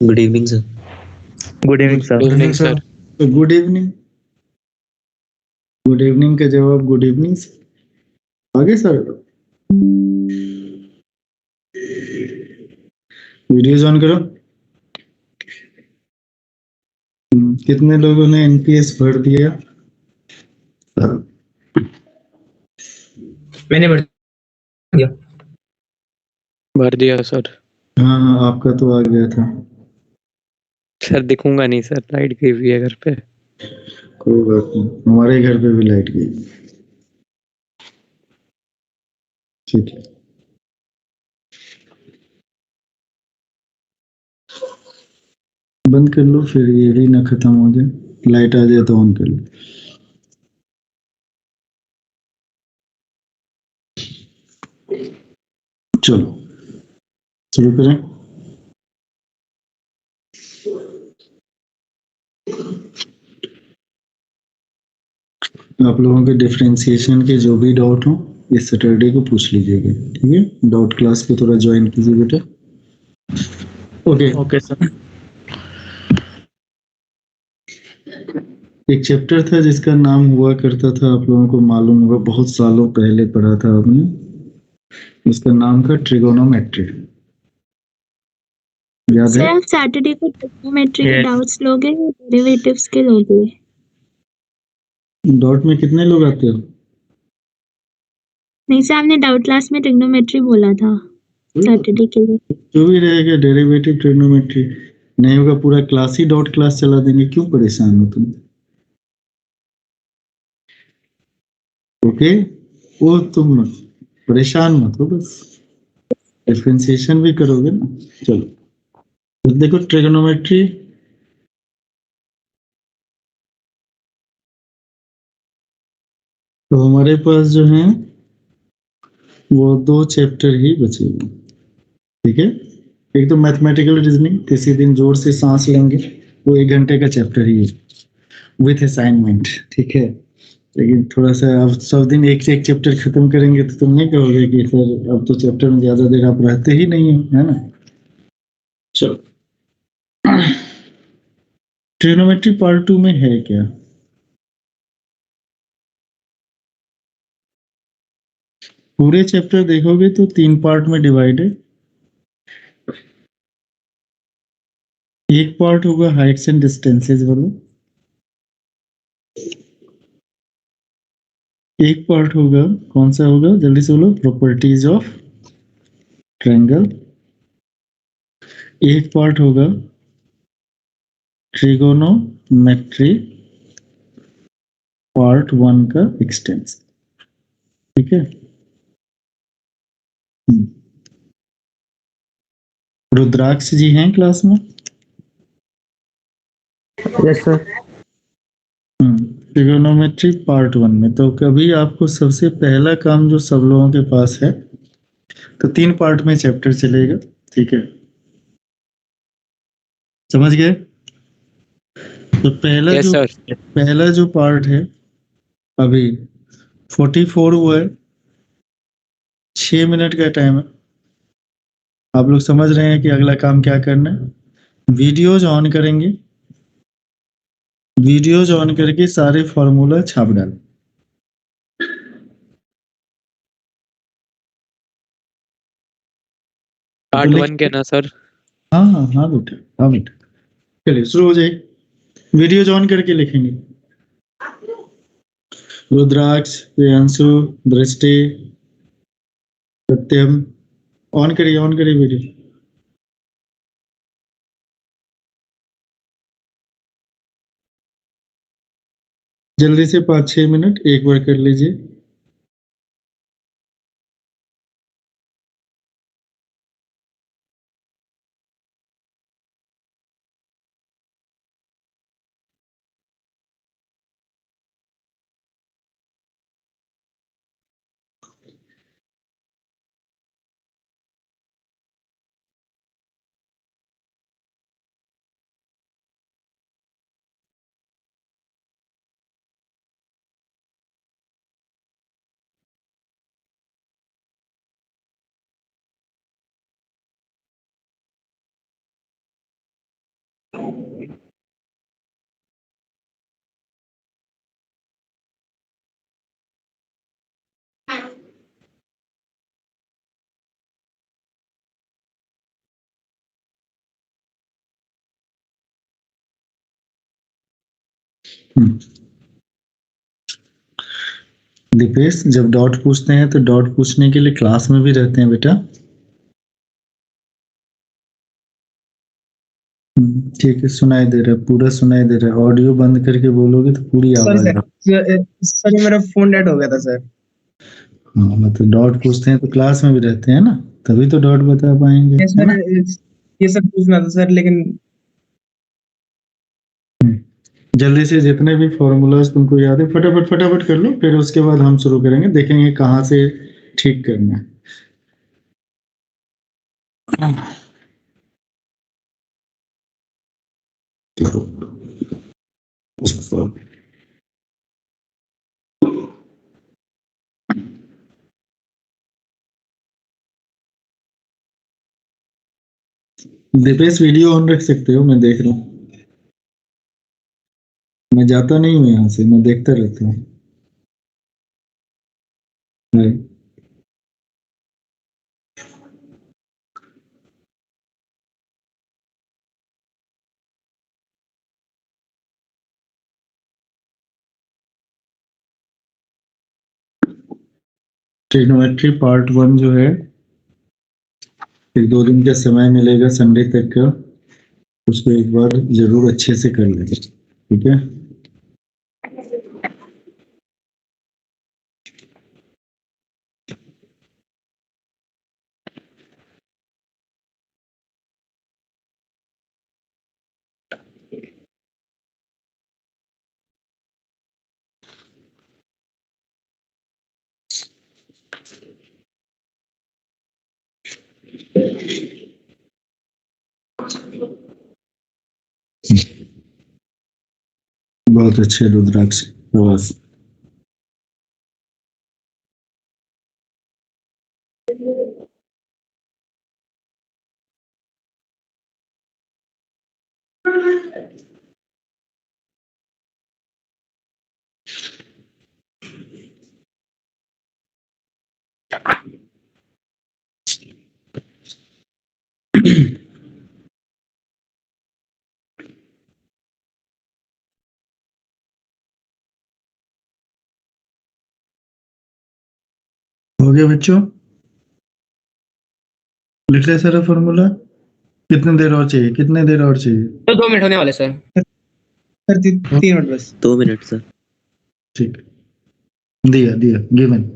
Good evening sir. Good evening sir. Good evening sir. तो good evening. Good evening का जवाब good evening से आगे सर। वीडियो ऑन करो। कितने लोगों ने एनपीएस भर दिया? मैंने भर दिया। भर दिया सर। हाँ हाँ, आपका तो आ गया था। सर दिखूंगा नहीं सर, लाइट गई हुई है घर पे। कोई बात नहीं, हमारे घर पे भी लाइट गई। ठीक है, बंद कर लो, फिर ये भी ना खत्म हो जाए। लाइट आ जाए तो ऑन कर लो। चलो शुरू करें। आप लोगों के डिफरेंशिएशन के जो भी डाउट हो इस सैटरडे को पूछ लीजिएगा, ठीक है? डाउट क्लास पे थोड़ा ज्वाइन कीजिए बेटा। Okay okay sir. एक चैप्टर था जिसका नाम हुआ करता था, आप लोगों को मालूम होगा, बहुत सालों पहले पढ़ा था आपने। उसका नाम था ट्रिगोनोमेट्री। याद है? सर आप सैटरडे को ट्रिग्नोमेट्री के Yes. डाउट्स लोगे या डेरिवेटिव्स के लोगे? डाउट में कितने लोग आते हो? नहीं सर, आपने डाउट क्लास में ट्रिग्नोमेट्री बोला था सैटरडे के लिए। जो भी रहेगा, डेरिवेटिव ट्रिग्नोमेट्री नहीं होगा, पूरा क्लास ही डाउट क्लास चला देंगे। क्यों परेशान हो तुम? ओके, वो तुम मत परेशान मत हो, बस डिफरेंशिएशन भी करोगे ना। चलो तो देखो ट्रिगोनोमेट्री। तो हमारे पास जो है वो दो चैप्टर ही बचे हुए, ठीक है? एक तो मैथमेटिकल रीजनिंग, किसी दिन जोर से सांस लेंगे, वो 1 घंटे का चैप्टर ही है विथ असाइनमेंट, ठीक है? लेकिन थोड़ा सा अब सब दिन एक से एक चैप्टर खत्म करेंगे तो तुम नहीं कहोगे कि सर अब तो चैप्टर में ज्यादा देर आप रहते ही नहीं है ना? चलो ट्रिग्नोमेट्री पार्ट 2 में है क्या? पूरे चैप्टर देखोगे तो 3 पार्ट में डिवाइड है। एक पार्ट होगा हाइट्स एंड डिस्टेंसेस वाला, एक पार्ट होगा, कौन सा होगा जल्दी से बोलो, प्रॉपर्टीज ऑफ ट्रायंगल। एक पार्ट होगा ट्रिगोनोमेट्री पार्ट 1 का एक्सटेंस, ठीक है? रुद्राक्ष जी हैं क्लास में? Yes sir. ट्रिगोनोमेट्री पार्ट 1 में तो कभी आपको सबसे पहला काम जो सब लोगों के पास है, तो 3 पार्ट में चैप्टर चलेगा, ठीक है? समझ गए? तो यस सर। पहला जो पार्ट है अभी 44 हुआ है, 6 मिनट का टाइम है। आप लोग समझ रहे हैं कि अगला काम क्या करना है? वीडियोज ऑन करेंगे, वीडियोज ऑन करके सारे फॉर्मूला छाप डाल। पार्ट 1 के ना सर? हाँ हाँ हाँ बेटा, हाँ बेटा। चलिए शुरू हो जाए। वीडियोज ऑन करके लिखेंगे। रुद्राक्ष, प्रियांशु, दृष्टि, सत्यम, ऑन करिए वीडियो। जल्दी से 5-6 मिनट एक बार कर लीजिए। हम्म। दीपेश, जब डॉट पूछते हैं तो डॉट पूछने के लिए क्लास में भी रहते हैं बेटा। ठीक है, सुनाई दे रहा है, पूरा सुनाई दे रहा है। ऑडियो बंद करके बोलोगे तो पूरी सर आवाज सर मेरा फोन डेड हो गया था सर। हाँ, मतलब डॉट पूछते हैं तो क्लास में भी रहते हैं ना, तभी तो डॉट बता पाएंगे, ये है सर ना। ये सब पूछना था सर, लेकिन जल्दी से जितने भी फॉर्मूलाज तुमको याद है फटाफट फटाफट कर लो, फिर उसके बाद हम शुरू करेंगे, देखेंगे कहाँ से ठीक करना है। दीपेश, वीडियो ऑन रख सकते हो, मैं देख रहा हूँ। मैं जाता नहीं हूँ यहाँ से, मैं देखता रहता हूँ। ट्रिग्नोमेट्री पार्ट 1 जो है, एक 2 दिन का समय मिलेगा संडे तक का, उसको एक बार जरूर अच्छे से कर लेंगे, ठीक है। बहुत अच्छे रुद्राक्ष प्रवास। हो गया बच्चों, लिख लिया सारा फॉर्मूला। कितने देर और चाहिए, कितने देर और चाहिए? तो 2 मिनट होने वाले सर। सर 3 मिनट बस। 2 मिनट सर। ठीक, दिया दिया गिवन।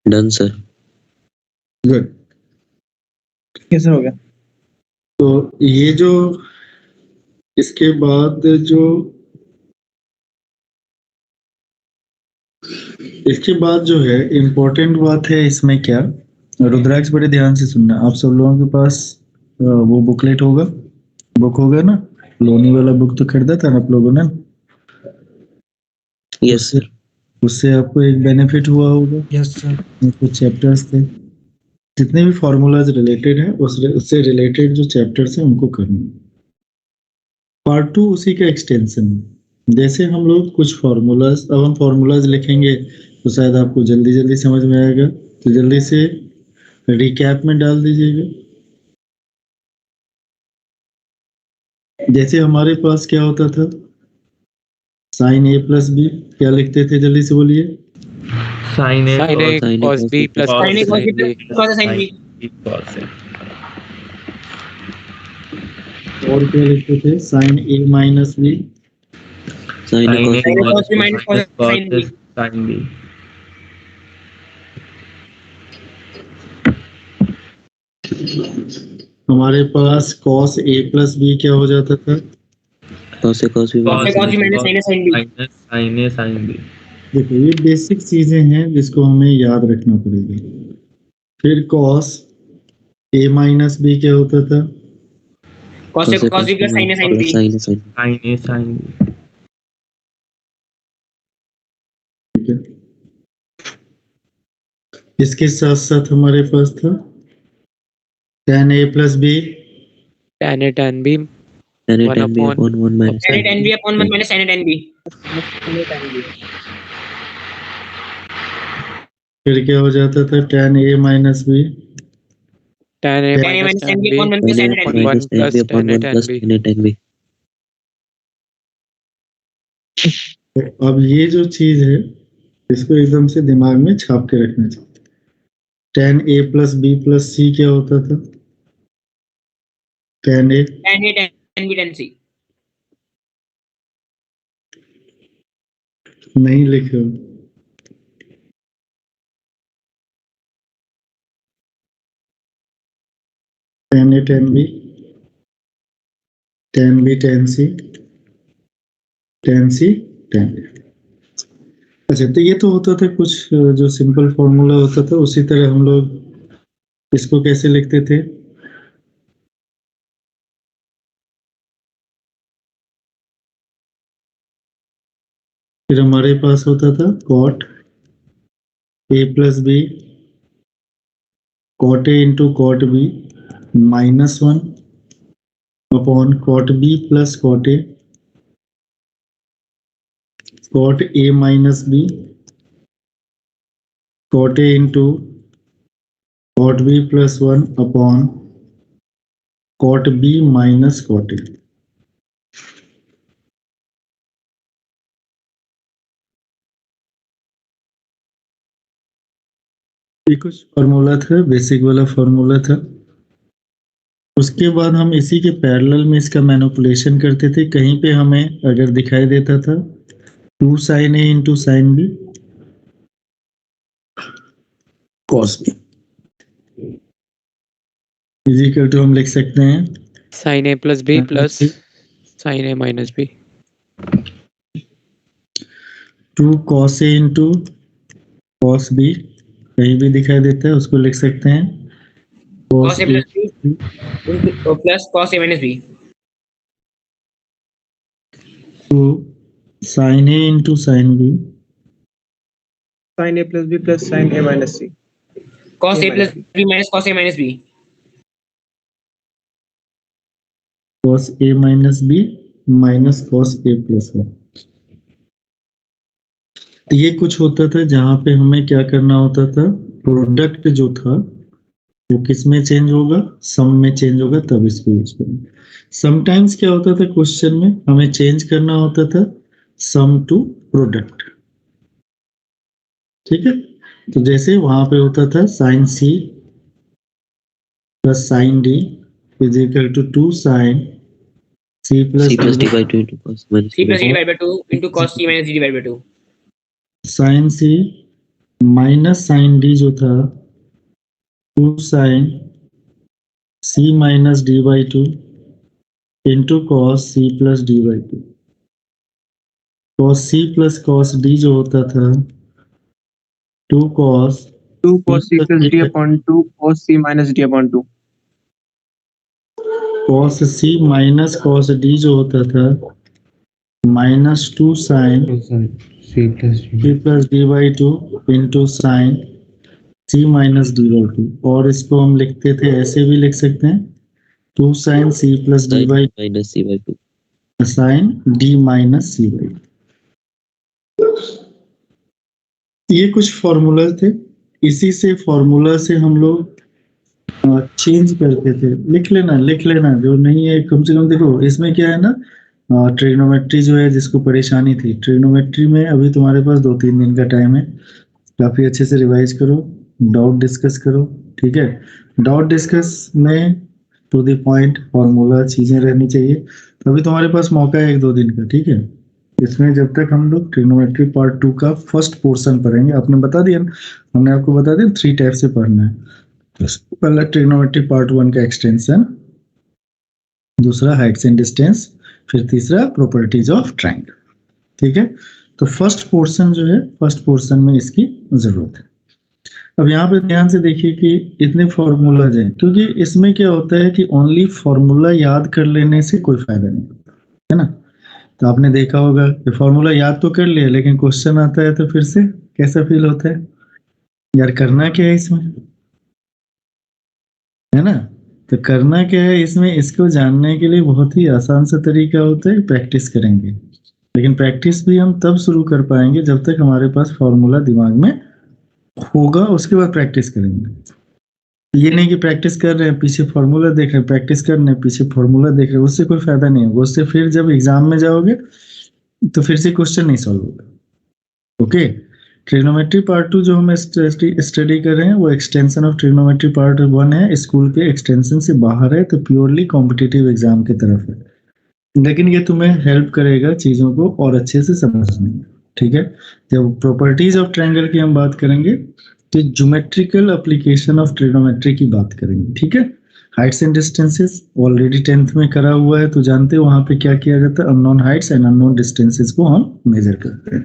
Done sir. गुड। कैसे हो गया? तो ये जो इसके बाद जो है इम्पोर्टेंट बात है इसमें क्या, रुद्राक्ष बड़े ध्यान से सुनना। आप सब लोगों के पास वो बुकलेट होगा, बुक होगा ना, लोनी वाला बुक तो खरीदा था ना आप लोगों ने? Yes sir. उससे आपको एक बेनिफिट हुआ होगा। Yes sir. कुछ चैप्टर्स थे, जितने भी फॉर्मूलाज रिलेटेड है उससे रिलेटेड जो चैप्टर्स हैं उनको करना। पार्ट 2 उसी का एक्सटेंशन है। जैसे हम लोग कुछ फॉर्मूलाज, अब हम फॉर्मूलाज लिखेंगे तो शायद आपको जल्दी जल्दी समझ में आएगा, तो जल्दी से रिकैप में डाल दीजिएगा। जैसे हमारे पास क्या होता था, साइन ए प्लस बी, क्या लिखते थे जल्दी से बोलिए? Sine A sin a sin A cos b plus cos cos A sin b sin B cos A। और क्या लिखते थे? Sine A minus B, sin A sin A cos cos B B minus cos A sin B। हमारे पास cos A plus B क्या हो जाता था? cos A cos B cos minus A sin A cos sin B। minus sin A sin B। देखो ये basic चीजें हैं जिसको हमें याद रखना पड़ेगा। फिर कॉस ए माइनस बी क्या होता था? cos A cos B plus sin A sin B। sin A sin B। ठीक है, इसके साथ साथ हमारे पास था tan a plus B, tan a tan b tan A 1 tan B upon upon 1 minus tan A sin tan B। B upon 1 minus tan A tan B. फिर क्या हो जाता था? tan a minus B, tan a Tan A minus minus tan tan B b upon 1 plus tan tan A A tan B. minus tan B upon 1 plus tan A tan B। तो अब ये जो चीज है इसको एकदम से दिमाग में छाप के रखना चाहिए। tan a plus b plus c क्या होता था? tan a Tan A tan B tan C. नहीं लिखे हो? tan a tan b, tan b tan c, tan c tan a। अच्छा, तो ये तो होता था कुछ जो सिंपल फॉर्मूला होता था। उसी तरह हम लोग इसको कैसे लिखते थे? फिर हमारे पास होता था cot a प्लस बी, cot a into cot b minus 1 upon cot b plus cot a, cot a minus b, cot a into cot b plus 1 upon cot b minus cot a। ये कुछ formula था, basic वाला formula था। उसके बाद हम इसी के पैरेलल में इसका मैनिपुलेशन करते थे। कहीं पे हमें अगर दिखाई देता था 2 sin a into sine B cos b is equal to हम लिख सकते हैं sin a plus b plus sin a minus b 2 cos a into cos b, कहीं भी दिखाई देता है उसको लिख सकते हैं Cos A plus B into plus cos A minus B. 2 sin a into sign b, sin a plus b plus sin a minus c. Cos A plus B minus cos A minus B. cos a minus b minus cos a plus b। ये कुछ होता था जहां पे हमें क्या करना होता था, प्रोडक्ट जो था वो किस में चेंज होगा, सम में चेंज होगा, तब इसको यूज करेंगे। समटाइम्स क्या होता था क्वेश्चन में हमें चेंज करना होता था सम टू प्रोडक्ट। ठीक है, तो जैसे वहां पे होता था sine C plus sine D is equal to 2 sine C C plus plus D by 2 into cos minus C D by plus D 2। divided by 2 into cos C minus D divided by 2. Sine C minus sine D जो था 2 sine C minus D by 2 into cos C plus D by 2। Cos C plus cos D जो होता था 2 cos 2 cos c plus d upon 2 cos c minus d upon 2। cos c minus cos d जो होता था minus 2 sine C plus d by 2 into sine c minus D by 2। और इसको हम लिखते थे ऐसे भी लिख सकते हैं 2 sine c plus D by minus C by 2 sine d minus c by 2। ये कुछ फॉर्मूला थे, इसी से फॉर्मूला से हम लोग चेंज करते थे। लिख लेना जो नहीं है कम से कम। देखो इसमें क्या है ना, ट्रिग्नोमेट्री जो है जिसको परेशानी थी ट्रिग्नोमेट्री में, अभी तुम्हारे पास 2-3 दिन का टाइम है, काफी अच्छे से रिवाइज करो, डाउट डिस्कस करो, ठीक है। डाउट डिस्कस में टू द पॉइंट फॉर्मूला चीजें रहनी चाहिए। तो अभी तुम्हारे पास मौका है 1-2 दिन का, ठीक है। इसमें जब तक हम लोग ट्रिग्नोमेट्री पार्ट 2 का फर्स्ट पोर्शन पढ़ेंगे, हमने आपको बता दिया 3 टाइप से पढ़ना है। पहला ट्रिग्नोमेट्री पार्ट 1 का एक्सटेंशन, दूसरा हाइट्स एंड डिस्टेंस, फिर तीसरा प्रॉपर्टीज ऑफ ट्रायंगल, ठीक है। तो फर्स्ट पोर्शन जो है, फर्स्ट पोर्शन में इसकी जरूरत है। अब यहाँ पे ध्यान से देखिए कि इतने फॉर्मूलाज हैं, क्योंकि इसमें क्या होता है कि ओनली फॉर्मूला याद कर लेने से कोई फायदा नहीं होता है ना। तो आपने देखा होगा कि फॉर्मूला याद तो कर लिया, लेकिन क्वेश्चन आता है तो फिर से कैसा फील होता है, यार करना क्या है इसमें, है ना। तो करना क्या है इसमें, इसको जानने के लिए बहुत ही आसान सा तरीका होता है, प्रैक्टिस करेंगे। लेकिन प्रैक्टिस भी हम तब शुरू कर पाएंगे जब तक हमारे पास फॉर्मूला दिमाग में होगा, उसके बाद प्रैक्टिस करेंगे। ये नहीं कि प्रैक्टिस कर रहे हैं पीछे फॉर्मूला देख रहे हैं, प्रैक्टिस कर रहे हैं पीछे फॉर्मूला देख रहे हैं, उससे कोई फायदा नहीं होगा। उससे फिर जब एग्जाम में जाओगे तो फिर से क्वेश्चन नहीं सॉल्व होगा। ओके, ट्रिग्नोमेट्री पार्ट 2 जो हम स्टडी कर रहे हैं वो एक्सटेंशन ऑफ ट्रिग्नोमेट्री पार्ट 1 है, स्कूल के एक्सटेंशन से बाहर है, तो प्योरली कॉम्पिटिटिव एग्जाम की तरफ है। लेकिन ये तुम्हें हेल्प करेगा चीजों को और अच्छे से समझने में, ठीक है। जब प्रॉपर्टीज ऑफ ट्रायंगल की हम बात करेंगे तो ज्योमेट्रिकल एप्लीकेशन ऑफ ट्रिग्नोमेट्री की बात करेंगे, ठीक है। Heights and distances already 10th में करा हुआ है, तो जानते हो वहां पे क्या किया जाता है, unknown Heights and unknown distances को हम मेजर करते हैं।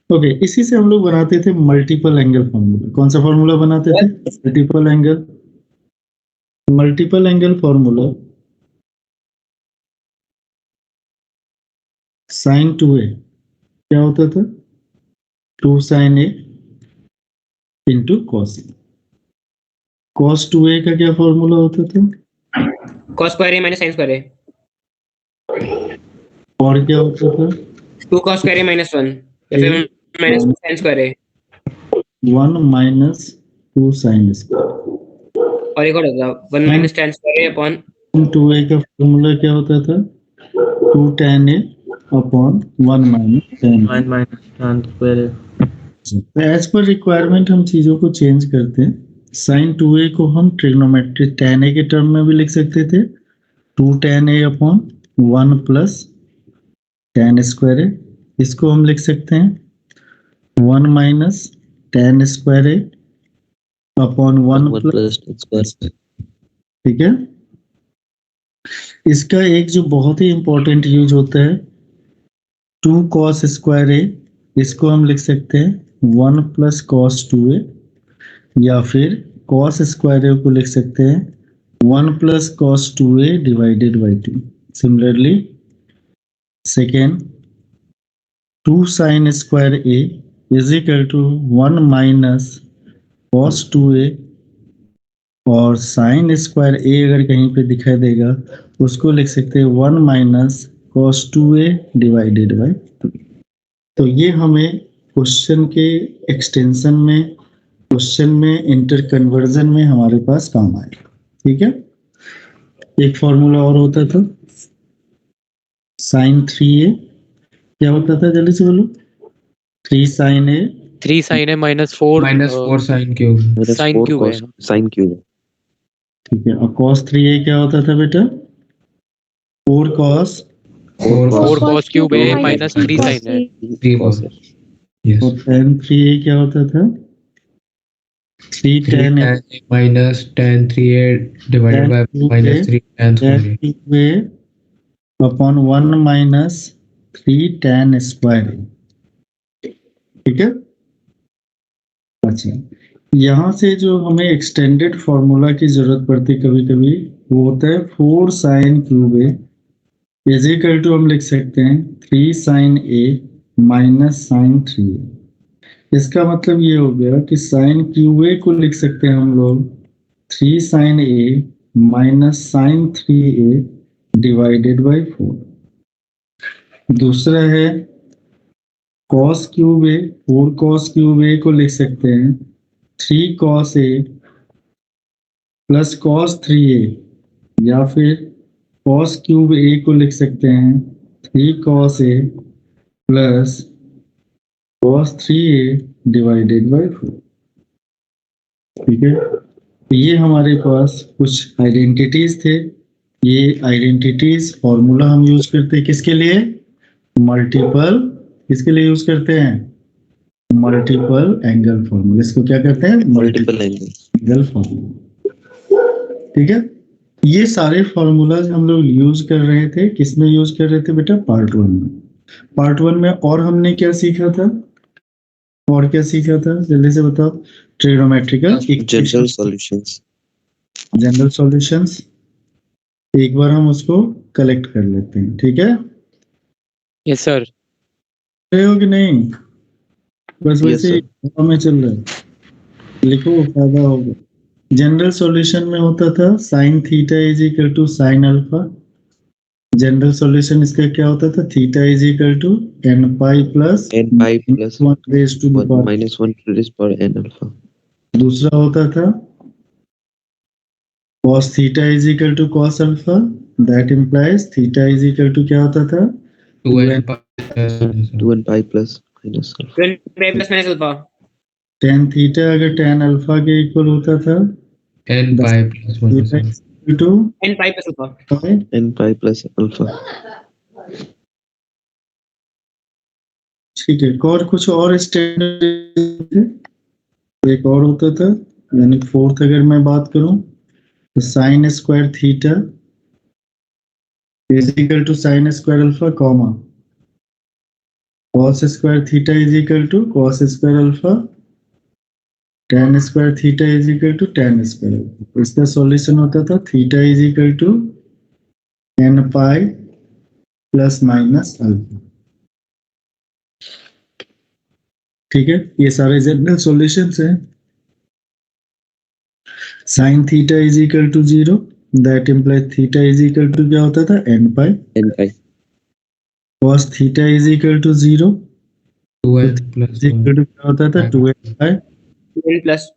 ओके, इसी से हम लोग बनाते थे मल्टीपल एंगल फॉर्मूला। कौन सा फॉर्मूला बनाते थे? Multiple angle formula sine 2a क्या होता था, 2 sine a into cos a। Cos 2a का क्या फॉर्मूला होता था? cos square a minus sin square a। और क्या होता था? 2 cos square a minus 1 या फिर minus 2 sin square a। 1 minus 2 sin square। और एक और होता था 1 minus tan square a upon 2a का फॉर्मूला क्या होता था? 2 tan a upon 1 minus tan a। 1 minus tan square as पर रिक्वायरमेंट हम चीजों को चेंज करते हैं। साइन 2a को हम ट्रिग्नोमेट्री tan a के टर्म में भी लिख सकते थे, 2 tan a upon 1 plus tan स्क्वायर a। इसको हम लिख सकते हैं 1 माइनस tan स्क्वायर a अपॉन 1 प्लस स्क्वायर। ठीक है। इसका एक जो बहुत ही इंपॉर्टेंट यूज होता है 2 cos स्क्वायर a, इसको हम लिख सकते हैं 1 प्लस cos 2a, या फिर cos स्क्वायर a को लिख सकते हैं 1 plus cos 2a divided by 2। Similarly second 2 sin square a is equal to 1 minus cos 2a, और sin स्क्वायर a अगर कहीं पे दिखाई देगा उसको लिख सकते हैं 1 minus cos 2a divided by 2। तो ये हमें क्वेश्चन के एक्सटेंशन में, क्वेश्चन में इंटर कन्वर्जन में हमारे पास काम आएगा, ठीक है। एक फॉर्मूला और होता था sin 3a, क्या होता था जल्दी से बोलो? 3 sin a minus 4 sin cube। sin cube है। Sine cube. ठीक है। और cos 3a क्या होता था बेटा? 4 cos 4 cos cube a minus 3 sin है। 3 cos। और tan 3a क्या होता था? 3 tan A minus tan 3a divided by minus 3 tan square a. cube A upon 1 minus 3 tan स्क्वायर A। ठीक है। अच्छा, यहाँ से जो हमें एक्सटेंडेड फॉर्मूला की जरूरत पड़ती कभी कभी वो होता है 4 sin cube A is equal to हम लिख सकते हैं 3 sin A minus sin 3A। इसका मतलब ये हो गया कि sin क्यूब A को लिख सकते हैं हम लोग 3 sin A minus sin 3A divided by 4। दूसरा है cos cube A, 4 cos cube A को लिख सकते हैं 3 cos A plus cos 3A, या फिर cos क्यूब A को लिख सकते हैं 3 cos A plus cos 3A divided by 4। ठीक है, ये हमारे पास कुछ आइडेंटिटीज थे। ये आइडेंटिटीज फॉर्मूला हम यूज करते हैं किसके लिए? मल्टीपल, किसके लिए यूज करते हैं? Multiple angle formula. इसको क्या करते हैं? Multiple angle formula. ठीक है, ये सारे फॉर्मूलाज हम लोग यूज कर रहे थे। किसमें यूज कर रहे थे बेटा? पार्ट 1 में। पार्ट 1 में और हमने क्या सीखा था? और क्या सीखा था जल्दी से बताओ? Trigonometrical general solutions. General solutions. एक बार हम उसको कलेक्ट कर लेते हैं। ठीक है, यस सर। रहे हो कि नहीं? बस Yes, वैसे sir. में चल रहा है, लिखो फायदा होगा। जनरल सॉल्यूशन में होता था sine theta is equal to sine alpha. General solution इसका क्या होता था? Theta is equal to n pi plus n pi plus 1 raised to the 1 power. minus 1 raised power n alpha. दूसरा होता था cos theta is equal to cos alpha. That implies theta is equal to क्या होता था? 2n plus 2n pi plus minus alpha. 2n pi plus minus alpha. tan theta अगर tan alpha के equal होता था n pi plus 1 theta is equal to n pi plus alpha. n pi plus alpha. ठीक है, और कुछ और standard एक और होता था, यानी फोर्थ अगर मैं बात करूं तो sine square theta is equal to sine square alpha comma cos square theta is equal to cos square alpha, tan square theta is equal to tan square alpha. इसका सॉल्यूशन होता था theta is equal to n pi plus minus alpha. ठीक है, ये सारे general solutions हैं। Sine theta is equal to 0, that implies theta is equal to क्या होता था? n pi. n pi. cos theta is equal to 0, 2n plus is equal 1 to क्या होता था? 2n पाई। 2n plus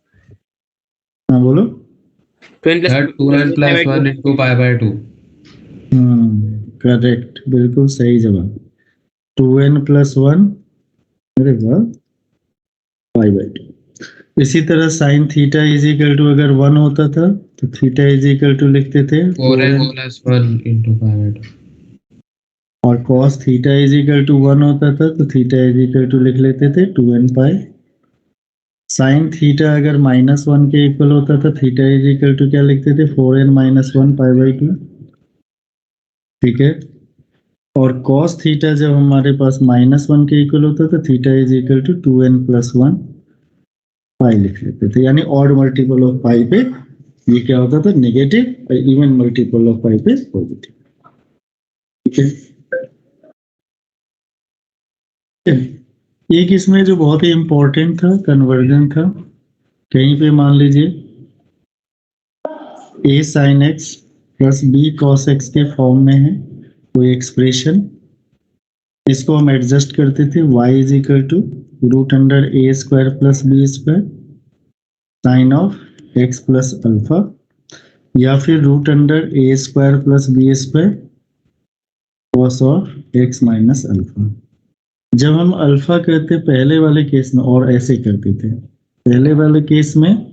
हाँ बोलो। 2n plus that 2n plus 1 into pi by 2. Correct, बिल्कुल सही जवाब। 2n प्लस 1, अरे वाह, पाई बाई 2। इसी तरह sine theta is equal to अगर 1 होता था तो थीटा इज इक्वल टू लिखते थे 4n plus 1 into pi by 2. और cos theta is equal to 1 होता था तो थीटा इज इक्वल टू लिख लेते थे 2n पाई। साइन थीटा अगर -1 के इक्वल होता था थीटा इज इक्वल टू क्या लिखते थे? 4n minus 1 pi by 2। ठीक है, और cos थीटा जब हमारे पास -1 के इक्वल होता था theta is equal to 2n plus 1 pi लिख लेते थे। यानी ऑड मल्टीपल ऑफ पाई पे ये क्या होता था? नेगेटिव, और इवन मल्टीपल ऑफ पाई पे पॉजिटिव। ठीक है, एक इसमें जो बहुत ही इंपॉर्टेंट था कन्वर्जन था। कहीं पे मान लीजिए a sin x plus b cos x के फॉर्म में है कोई एक्सप्रेशन, इसको हम एडजस्ट करते थे y is equal to root under a square plus b square sine of x plus alpha, या फिर root under a square plus b square cos of x minus alpha. जब हम अल्फा करते पहले वाले केस में और ऐसे करते थे, पहले वाले केस में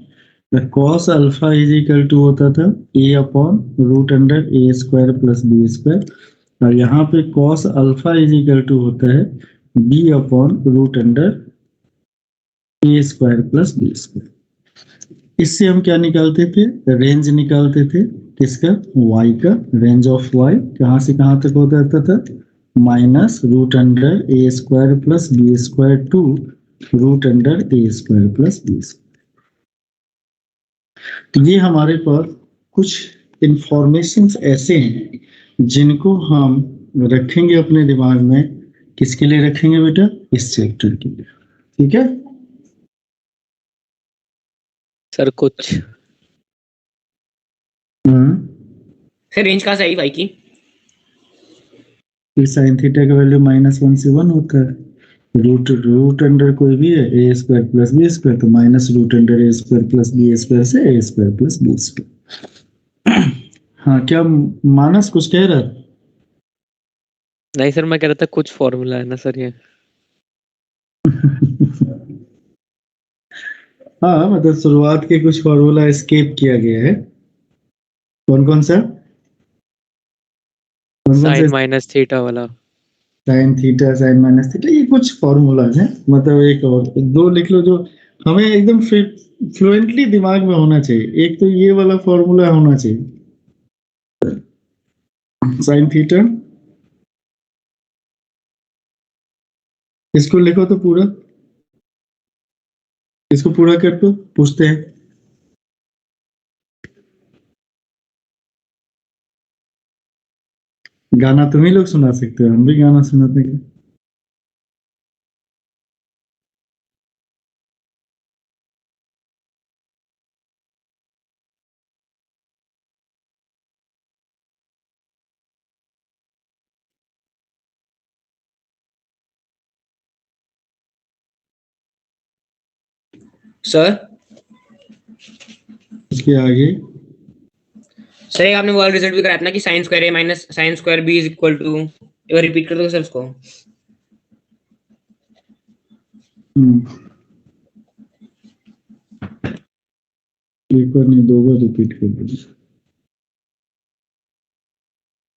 cos alpha is equal to होता था a upon root under a square plus b square, और यहाँ पे cos alpha is equal to होता है b upon root under a square plus b square. इससे हम क्या निकालते थे? रेंज निकालते थे किसका? y का। रेंज ऑफ y कहां से कहां तक हो जाता था? Minus root under A square plus B square to root under A square plus B square. तो ये हमारे पास कुछ इंफॉर्मेशंस ऐसे हैं जिनको हम रखेंगे अपने दिमाग में। किसके लिए रखेंगे बेटा? इस चैप्टर के लिए। ठीक है। सर कुछ सर रेंज कहाँ से आई भाई की? साइन थीटा का वैल्यू -1 से 1 होता है। रूट अंडर कोई भी है ए स्क्वायर प्लस बी स्क्वायर, तो minus root under A square plus B square से ए स्क्वायर प्लस बी स्क्वायर। हाँ, क्या मानस कुछ कह रहा है? नहीं सर, मैं कह रहा था कुछ फॉर्मूला है ना सर ये। हाँ, मतलब शुरुआत के कुछ फॉर्मूला स्किप किया गया है। कौन कौन सा? साइन माइनस थीटा वाला। Sine theta, sine minus theta, ये कुछ फॉर्मूला है। मतलब एक और दो लिख लो जो हमें एकदम फ्लुएंटली दिमाग में होना चाहिए। एक तो ये वाला फॉर्मूला होना चाहिए, साइन थीटा। इसको लिखो तो पूरा, इसको पूरा कर दो, पूछते हैं। गाना तुम ही लोग सुना सकते हो, हम भी गाना सुनाते हैं। सर इसके आगे सर एक आपने वो रिजल्ट भी कराया था ना कि sine square A minus sine square B is equal to, एक बार रिपीट कर दो सर उसको। एक बार नहीं, दो बार रिपीट कर दो।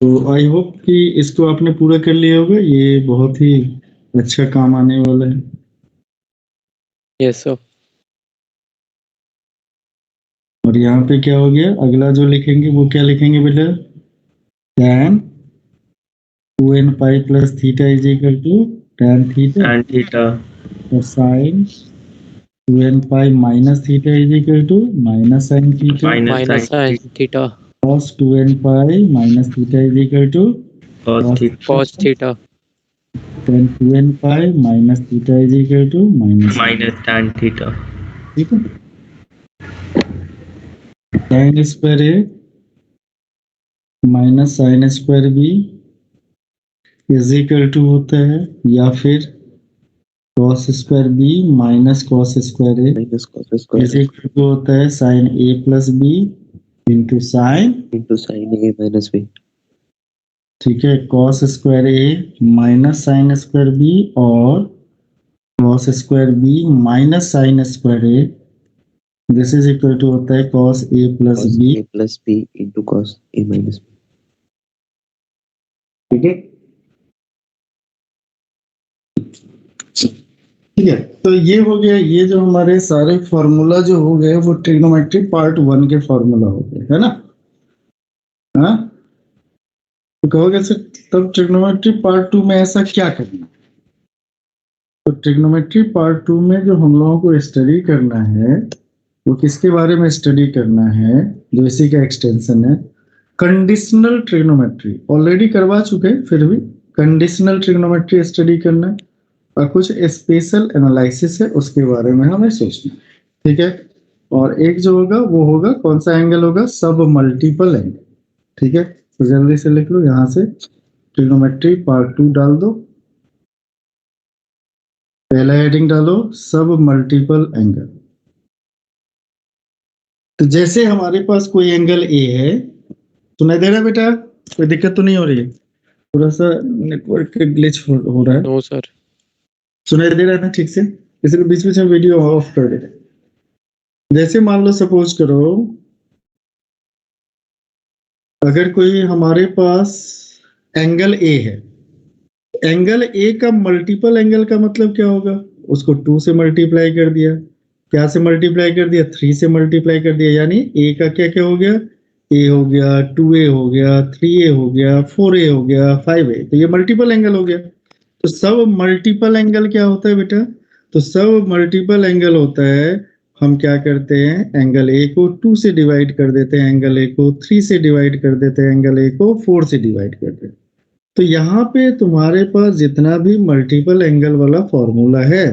तो आई होप कि इसको आपने पूरा कर लिया होगा। ये बहुत ही अच्छा काम आने वाला है। Yes sir. और यहाँ पे क्या हो गया? अगला जो लिखेंगे वो क्या लिखेंगे बेटा? tan 2n pi plus theta is equal to tan theta और sin 2n pi minus theta is equal to minus sin theta minus sine theta cos 2n pi minus theta is equal to cos theta tan 2n pi minus theta is equal to minus tan theta. ठीक है। Sine square A minus sine square B is equal to होता है, या फिर cos square B minus cos square A minus cos is square equal to होता है sine A plus B into sine, into sin a minus b। ठीक है, cos square A minus sine square B और cos square B minus sine square A, this is equal to होता है cos A plus cos B. a plus b into cos a minus b। ठीक है। ठीक है, तो ये हो गया। ये जो हमारे सारे फॉर्मूला जो हो गए वो ट्रिग्नोमेट्री पार्ट 1 के फॉर्मूला हो गए, है ना? हाँ, तो कहोगे सर तब ट्रिग्नोमेट्री पार्ट 2 में ऐसा क्या करना है? तो ट्रिग्नोमेट्री पार्ट 2 में जो हम लोगों को स्टडी करना है वो किसके बारे में स्टडी करना है? जो इसी का एक्सटेंशन है, कंडीशनल ट्रिग्नोमेट्री। ऑलरेडी करवा चुके हैं, फिर भी कंडीशनल ट्रिग्नोमेट्री स्टडी करना है और कुछ स्पेशल एनालिसिस है उसके बारे में हमें सोचना है। ठीक है। और एक जो होगा वो होगा कौन सा एंगल होगा? सब मल्टीपल एंगल। ठीक है, तो जल्दी से लिख लो यहां से ट्रिग्नोमेट्री पार्ट 2 डाल दो। पहला हेडिंग डालो सब मल्टीपल एंगल। तो जैसे हमारे पास कोई एंगल ए है, सुनाई दे रहा है बेटा? कोई दिक्कत तो नहीं हो रही है? थोड़ा सा नेटवर्क ग्लिच हो रहा है। No sir. सुनाई दे रहा है ना ठीक से? इसलिए बीच बीच में वीडियो ऑफ कर दे। जैसे मान लो सपोज करो अगर कोई हमारे पास एंगल ए है, एंगल ए का मल्टीपल एंगल का मतलब क्या होगा? उसको 2 से मल्टीप्लाई कर दिया, क्या से मल्टीप्लाई कर दिया? 3 से मल्टीप्लाई कर दिया, यानी ए का क्या क्या हो गया? ए हो गया, 2a हो गया, 3a हो गया, 4a हो गया, 5a। तो ये मल्टीपल एंगल हो गया। तो सब मल्टीपल एंगल क्या होता है बेटा? तो सब मल्टीपल एंगल होता है, हम क्या करते हैं, एंगल ए को 2 से डिवाइड कर देते हैं, एंगल ए को 3 से डिवाइड कर देते हैं, एंगल ए को 4 से डिवाइड कर देते हैं। तो यहाँ पे तुम्हारे पास जितना भी मल्टीपल एंगल वाला फॉर्मूला है,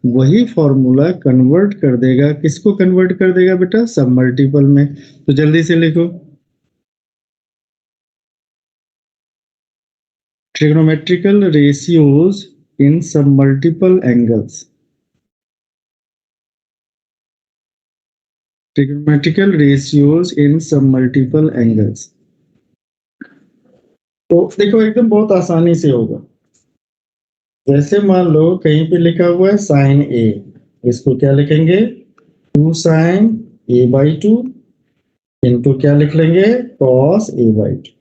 वही फॉर्मूला कन्वर्ट कर देगा, किसको कन्वर्ट कर देगा बेटा? सब मल्टीपल में। तो जल्दी से लिखो, ट्रिग्नोमेट्रिकल रेशियोज इन सब मल्टीपल एंगल्स। ट्रिग्नोमेट्रिकल रेशियोज इन सब मल्टीपल एंगल्स। तो देखो एकदम बहुत आसानी से होगा। जैसे मान लो कहीं पे लिखा हुआ है साइन ए, इसको क्या लिखेंगे? 2 साइन ए बाई 2 इंटू क्या लिख लेंगे? Cos A by 2।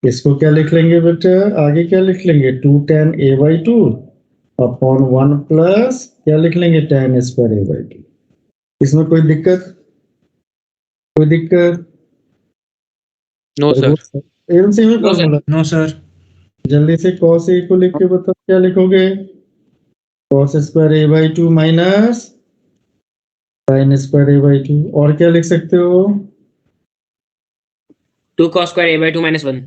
इसको क्या लिख लेंगे बेटा? आगे क्या लिख लेंगे? 2 tan A by 2 upon 1 plus क्या लिख लेंगे? tan square A by 2। इसमें कोई दिक्कत? कोई दिक्कत? No sir. एकदम से ही No, sir. Formula. No sir. जल्दी से cos ए को लिख के बताओ, क्या लिखोगे? cos square A by 2 minus sin square A by 2। और क्या लिख सकते हो? 2 cos square a by 2 minus 1.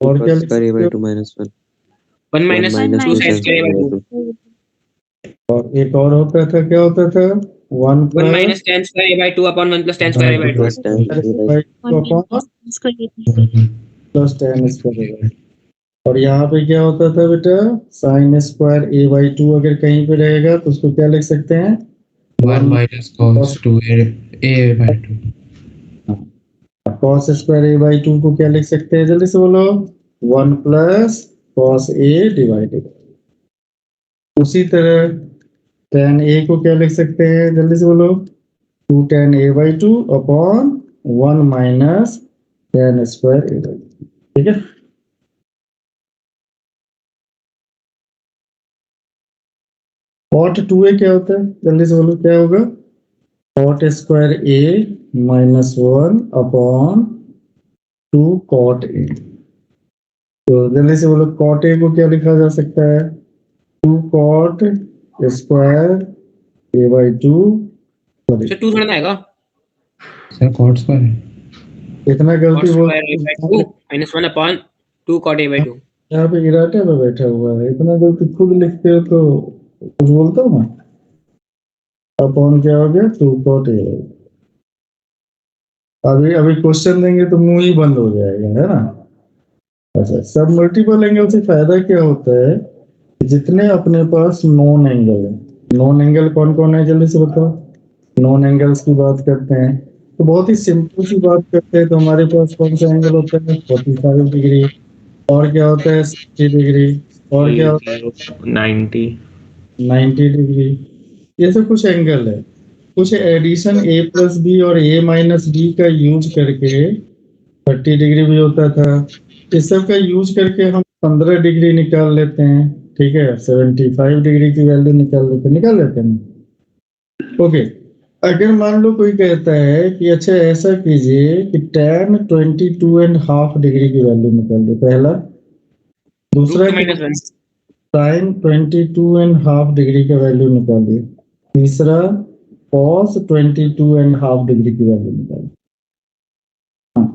और क्या cos लिख square a सकते by हो? 2 minus 1 1 minus 2 2 sin sin square a by square 2. a by 2 और एक और होता था, क्या होता था? 1 1 minus tan square a by 2 upon 1 plus tan square a by 2. plus tan a by plus tan square A by 2। और यहाँ पे क्या होता था बेटा? sin स्क्वायर ए बाई 2 अगर कहीं पे रहेगा तो उसको क्या लिख सकते हैं? 1 minus cos 2a by 2. cos square A by 2 को क्या लिख सकते हैं? जल्दी से बोलो। 1 प्लस cos a डिवाइडेड। उसी तरह tan a को क्या लिख सकते हैं? जल्दी से बोलो। 2 tan a by 2 upon 1 minus tan square A by 2। ठीक है। cot 2a क्या होता है? जल्दी से बोलो, क्या होगा? cot square a minus 1 upon 2 cot a। तो जल्दी से बोलो, cot a को क्या लिखा जा सकता है? 2 cot square a by 2। So 2 थोड़ा ना आएगा? सर cot square है। इतना Cos गलती वो square a by 2 minus 1 upon 2 cot a by 2. यहाँ पे इराटे पे बैठा हुआ है, इतना गलती खुद लिखते हो तो कुछ बोलता हूँ मैं। अपॉन क्या हो गया? 2 cot a। अभी अभी क्वेश्चन देंगे तो मुंह ही बंद हो जाएगा, है ना? अच्छा, सब मल्टीपल एंगल से फायदा क्या होता है? जितने अपने पास नॉन एंगल है, नॉन एंगल कौन कौन है? जल्दी से बताओ। नॉन एंगल्स की बात करते हैं तो बहुत ही सिंपल सी बात करते हैं। तो हमारे पास कौन सा एंगल होता है? 45 डिग्री। और क्या होता है? 60 डिग्री। और क्या होता है? 90 डिग्री। ये सब कुछ एंगल है। कुछ एडिशन a प्लस बी और a माइनस बी का यूज करके 30 डिग्री भी होता था। इस सब का यूज करके हम 15 डिग्री निकाल लेते हैं। ठीक है, 75 डिग्री की वैल्यू निकाल लेते हैं। ओके, अगर मान लो कोई कहता है कि अच्छा ऐसा कीजिए कि tan 22.5 डिग्री की वैल्यू निकाल दो, पहला। दूसरा Root 2 minus 1. sin 22.5 डिग्री का वैल्यू निकालिए। तीसरा cos 22.5 डिग्री की वैल्यू निकालिए। हाँ,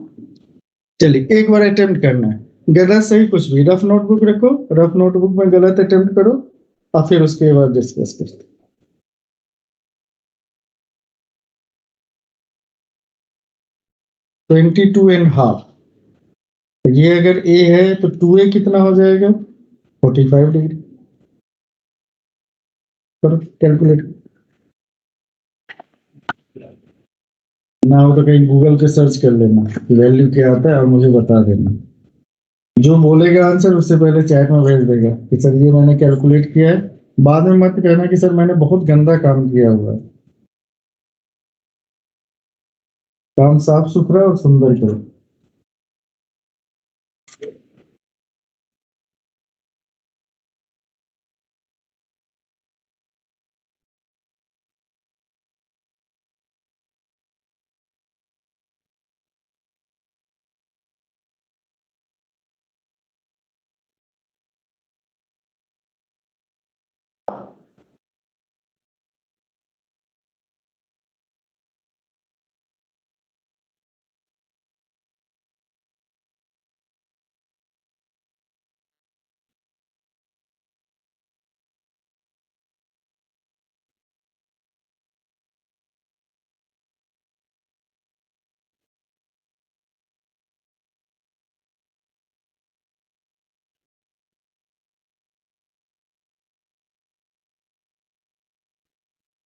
चलिए एक बार अटेम्प्ट करना है, गलत सही कुछ भी रफ नोटबुक रखो, रफ नोटबुक में गलत अटेम्प्ट करो और फिर उसके बाद डिस्कस करते हैं। 22.5, ये अगर a है तो 2a कितना हो जाएगा? 45 डिग्री। करो कैलकुलेट। ना हो तो कहीं गूगल पे सर्च कर लेना वैल्यू क्या आता है और मुझे बता देना। जो बोलेगा आंसर उससे पहले चैट में भेज देगा कि सर ये मैंने कैलकुलेट किया है। बाद में मत कहना कि सर मैंने बहुत गंदा काम किया हुआ है। काम साफ सुथरा और सुंदर करो।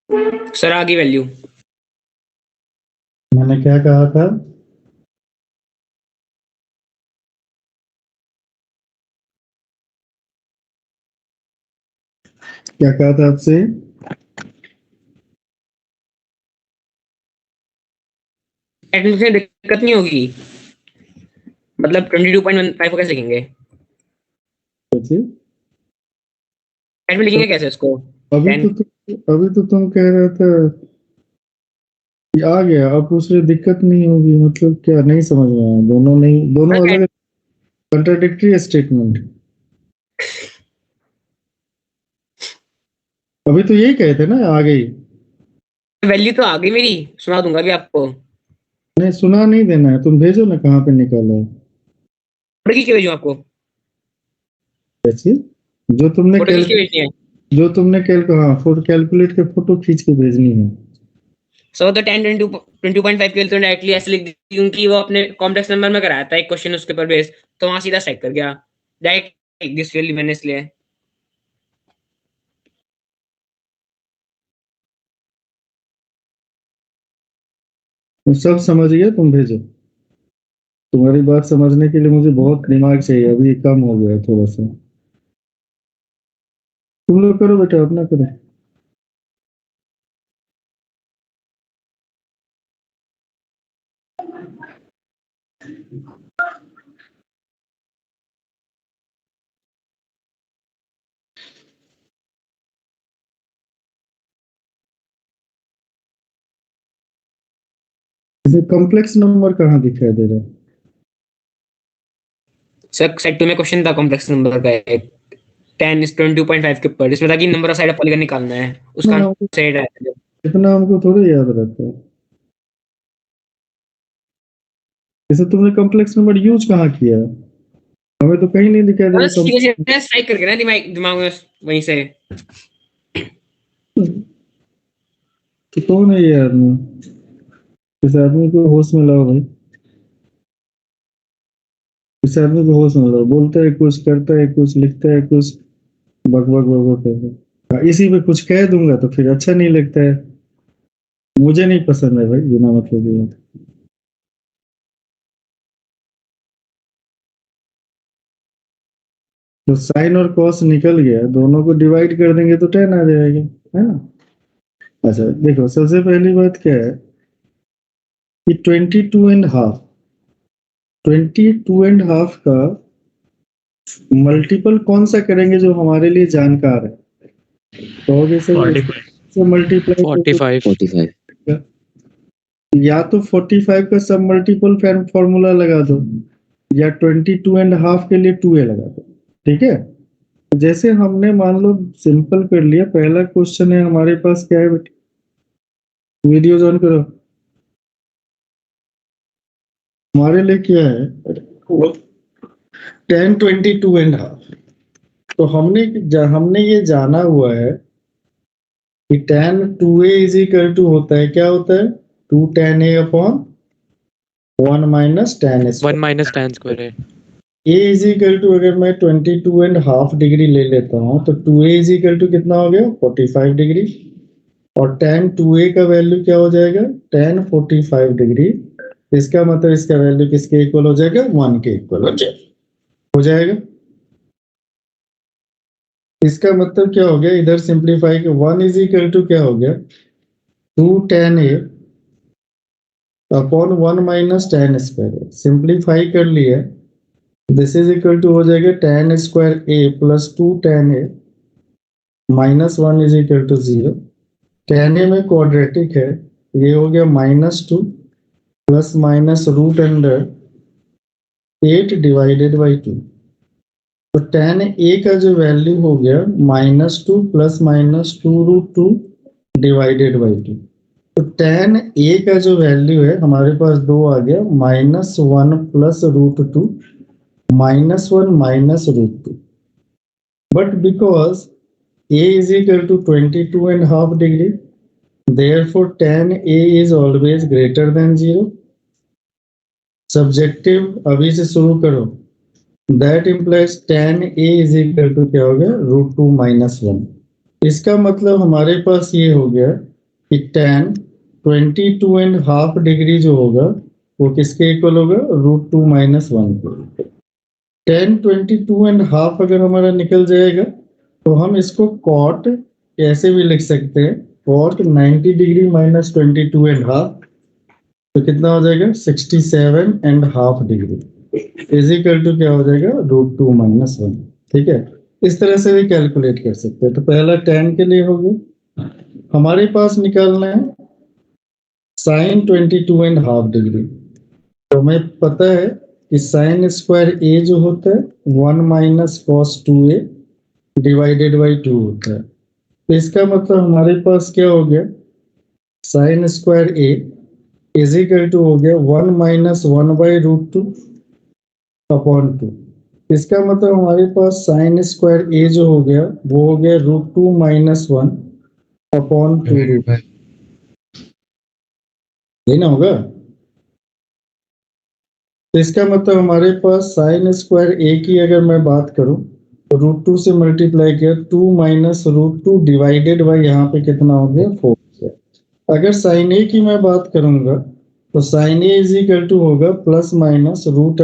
सर आगे वैल्यू मैंने क्या कहा था? क्या कहा था आपसे? टेक्निकल दिक्कत नहीं होगी, मतलब 22.15 को कैसे लिखेंगे? सोचिए। चैट में लिखेंगे कैसे इसको? अभी तो तुम कह रहे थे कि आ गया, अब दूसरी दिक्कत नहीं होगी, मतलब क्या? नहीं समझ में आया। दोनों अलग कंट्राडिक्टरी स्टेटमेंट। अभी तो यही कहे थे ना, आ गई। वैल्यू तो आ गई मेरी, सुना दूंगा अभी आपको। नहीं, सुना नहीं देना है, तुम भेजो ना कहाँ पे निकाला है। फोटो खींच के भेजूं आपको? कैसे? जो तुमने फोटो खींच के भेजनी है फोटो कैलकुलेट के फोटो खींच के भेजनी है। सो तो 22.5 के लिए तो डायरेक्टली ऐसे लिख दी, क्योंकि वो अपने कॉम्प्लेक्स नंबर में कराया था एक क्वेश्चन उसके ऊपर बेस, तो वहां सीधा स्ट्राइक कर गया डायरेक्ट दिस वैल्यू मैंने इसलिए। मैं सब समझ गया, तुम भेजो। तुम्हारी बात समझने के लिए मुझे बहुत दिमाग चाहिए, अभी कम हो गया थोड़ा सा। तुम लोग करो बेटा, अपना करो। कॉम्प्लेक्स नंबर कहाँ दिखाई दे रहा है? सर सेट 2 में क्वेश्चन था कॉम्प्लेक्स नंबर का एक 10 is 22.5 के ऊपर, जिसमें था कि number of side of polygon निकालना है, उसका साइड है। इतना हमको थोड़ी याद रहता है। जैसे तुमने कॉम्प्लेक्स नंबर यूज कहाँ किया है? हमें तो कहीं नहीं दिखाई दे बस सीधे स्ट्राइक करके ना दिमाग में वहीं से। तो कौन है ये आदमी? इस आदमी को होश में लाओ भाई। इस आदमी को होश में लाओ। बोलता है कुछ, करता है कुछ, लिखता है कुछ, बक बक बक बक करता है। इसी पे कुछ कह दूंगा तो फिर अच्छा नहीं लगता है। मुझे नहीं पसंद है भाई बिना मतलब की बात। तो साइन और कॉस निकल गया, दोनों को डिवाइड कर देंगे तो 10 आ जाएगा, है ना? अच्छा देखो, सबसे पहली बात क्या है कि 22.5 का मल्टीपल कौन सा करेंगे जो हमारे लिए जानकार है? कहोगे सर से मल्टीप्लाई 45 या तो 45 का सब मल्टीपल फॉर्मूला लगा दो, या 22.5 के लिए 2a लगा दो। ठीक है, जैसे हमने मान लो सिंपल कर लिया। पहला क्वेश्चन है हमारे पास, क्या है बेटे? वीडियो ऑन करो। हमारे लिए क्या है? 10 22.5। तो हमने ये जाना हुआ है कि tan 2a is equal to होता है, क्या होता है? 2 tan a upon 1 minus tan one minus tan square है। a इज इक्वल टू, अगर मैं 22.5 डिग्री ले लेता हूं तो 2a इज इक्वल टू कितना हो गया? 45 डिग्री। और tan 2a का वैल्यू क्या हो जाएगा? tan 45 degree. इसका मतलब इसका वैल्यू किसके इक्वल हो जाएगा? 1 के इक्वल हो जाएगा। इसका मतलब क्या हो गया? इधर सिंप्लीफाई के 1 इज इक्वल टू क्या हो गया? 2 tan a upon 1 minus tan square. Simplify कर लिया, दिस इज इक्वल टू हो जाएगा tan स्क्वायर a plus 2 tan a minus 1 is equal to 0। tan a में क्वाड्रेटिक है, ये हो गया -2 plus minus root under 8 divided by 2। तो tan a का जो वैल्यू हो गया -2 plus minus 2 root 2 divided by 2। तो tan a का जो वैल्यू है हमारे पास 2 आ गया, -1 plus root 2 -1 minus root 2। But because a is equal to 22.5 degree, therefore tan a is always greater than 0. Subjective अभी से शुरू करो। That implies tan a is equal to क्या हो गया? √2 - 1। इसका मतलब हमारे पास ये हो गया कि tan 22.5 डिग्री जो होगा वो किसके इक्वल होगा, √2 - 1 के। tan 22.5 अगर हमारा निकल जाएगा तो हम इसको cot कैसे भी लिख सकते हैं, cot 90 डिग्री - 22.5 तो कितना हो जाएगा 67.5 डिग्री इज इक्वल टू क्या हो जाएगा √2 - 1। ठीक है, इस तरह से भी कैलकुलेट कर सकते हैं। तो पहला tan के लिए हो गया। हमारे पास निकालना है sin 22.5 डिग्री। तो हमें पता है कि sin स्क्वायर a जो होता है 1 - cos 2a डिवाइडेड बाई 2 होता है। तो इसका मतलब हमारे पास क्या हो गया, sin square a is equal to हो गया 1 - 1/√2 अपॉन 2। इसका मतलब हमारे पास sin स्क्वायर a जो हो गया वो हो गया √2 - 1 अपॉन 2 divided by ये ना होगा। तो इसका मतलब हमारे पास sin स्क्वायर a की अगर मैं बात करूं तो √2 से मल्टीप्लाई किया 2 - √2 डिवाइडेड बाई यहाँ पे कितना हो गया 4। अगर sin a की मैं बात करूंगा तो sin a is equal to होगा प्लस माइनस √2 -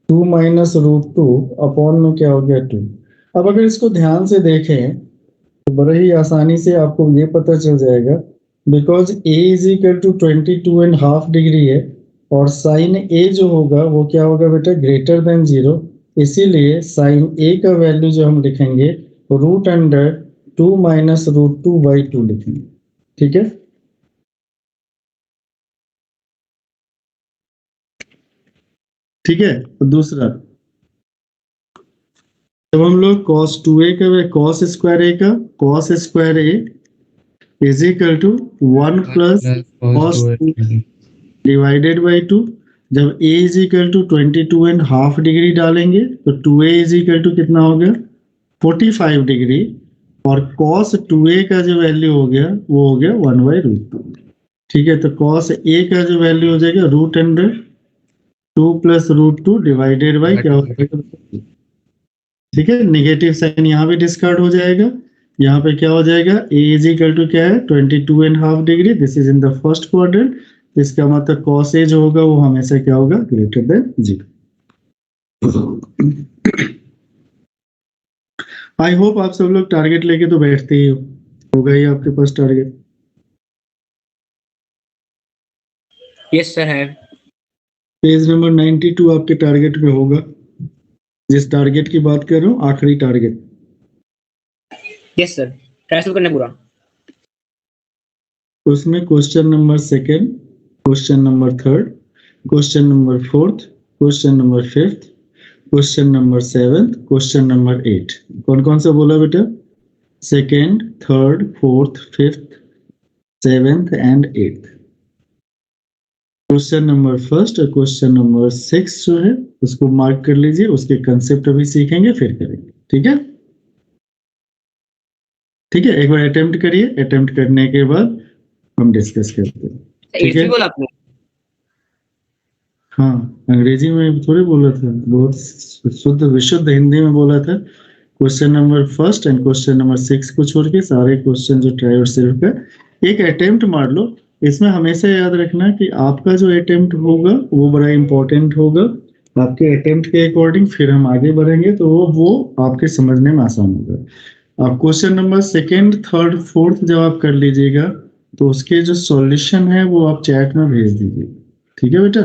√2 अपॉन में क्या हो गया 2। अब अगर इसको ध्यान से देखें तो बड़े ही आसानी से आपको ये पता चल जाएगा, because a is equal to 22.5 degree है और साइन a जो होगा वो क्या होगा बेटा ग्रेटर देन 0, इसीलिए साइन a का वैल्यू जो हम लिखेंगे √2 - √2/2 लिखेंगे। ठीक है, ठीक है। तो दूसरा जब हम लोग cos 2a का cos स्क्वायर a का cos square a is equal to 1 plus cos 2 divided by 2। जब a is equal to 22.5 degree डालेंगे तो 2a इज इक्वल टू कितना हो गया 45 डिग्री और cos 2a का जो वैल्यू हो गया वो हो गया 1/√2। ठीक है, तो cos a का जो वैल्यू हो जाएगा √2 + √2 डिवाइडेड बाई क्या हो जाएगा। ठीक है, नेगेटिव साइन यहाँ भी डिस्कार्ड हो जाएगा। यहाँ पे क्या हो जाएगा a इज इक्वल टू क्या है 22.5 degree, this is in the first quadrant. इसका मतलब cos a जो होगा वो हमेशा क्या होगा ग्रेटर देन 0। आई होप आप सब लोग टारगेट लेके तो बैठते ही होगा ही आपके पास टारगेट। यस सर है। पेज नंबर 92 आपके टारगेट में होगा। जिस टारगेट की बात कर रहा हूँ आखिरी टारगेट। यस सर, ट्रांसफर करना पूरा। उसमें question number 2, question number 3, question number 4, question number 5, question number 7, question number 8। कौन कौन सा बोला बेटा 2nd, 3rd, 4th, 5th, 7th and 8th। Question number 1 और क्वेश्चन नंबर 6 जो है उसको मार्क कर लीजिए, उसके कंसेप्ट अभी सीखेंगे फिर करेंगे। ठीक है, ठीक है, एक बार अटेम्प्ट करिए, अटेम्प्ट करने के बाद हम डिस्कस करते हैं। ठीक है, बोला आपने? हाँ अंग्रेजी में थोड़ी बोला था, बहुत शुद्ध विशुद्ध हिंदी में बोला था। Question number 1 and question number 6 को छोड़ के सारे क्वेश्चन जो ट्राई और सेल्फ का एक अटेम्प्ट मार लो। इसमें हमेशा याद रखना कि आपका जो अटेम्प्ट होगा वो बड़ा इंपॉर्टेंट होगा। आपके अटेम्प्ट के अकॉर्डिंग फिर हम आगे बढ़ेंगे तो वो आपके समझने में आसान होगा। आप question number 2nd, 3rd, 4th जब आप कर लीजिएगा तो उसके जो सॉल्यूशन है वो आप चैट में भेज दीजिए। ठीक है बेटा,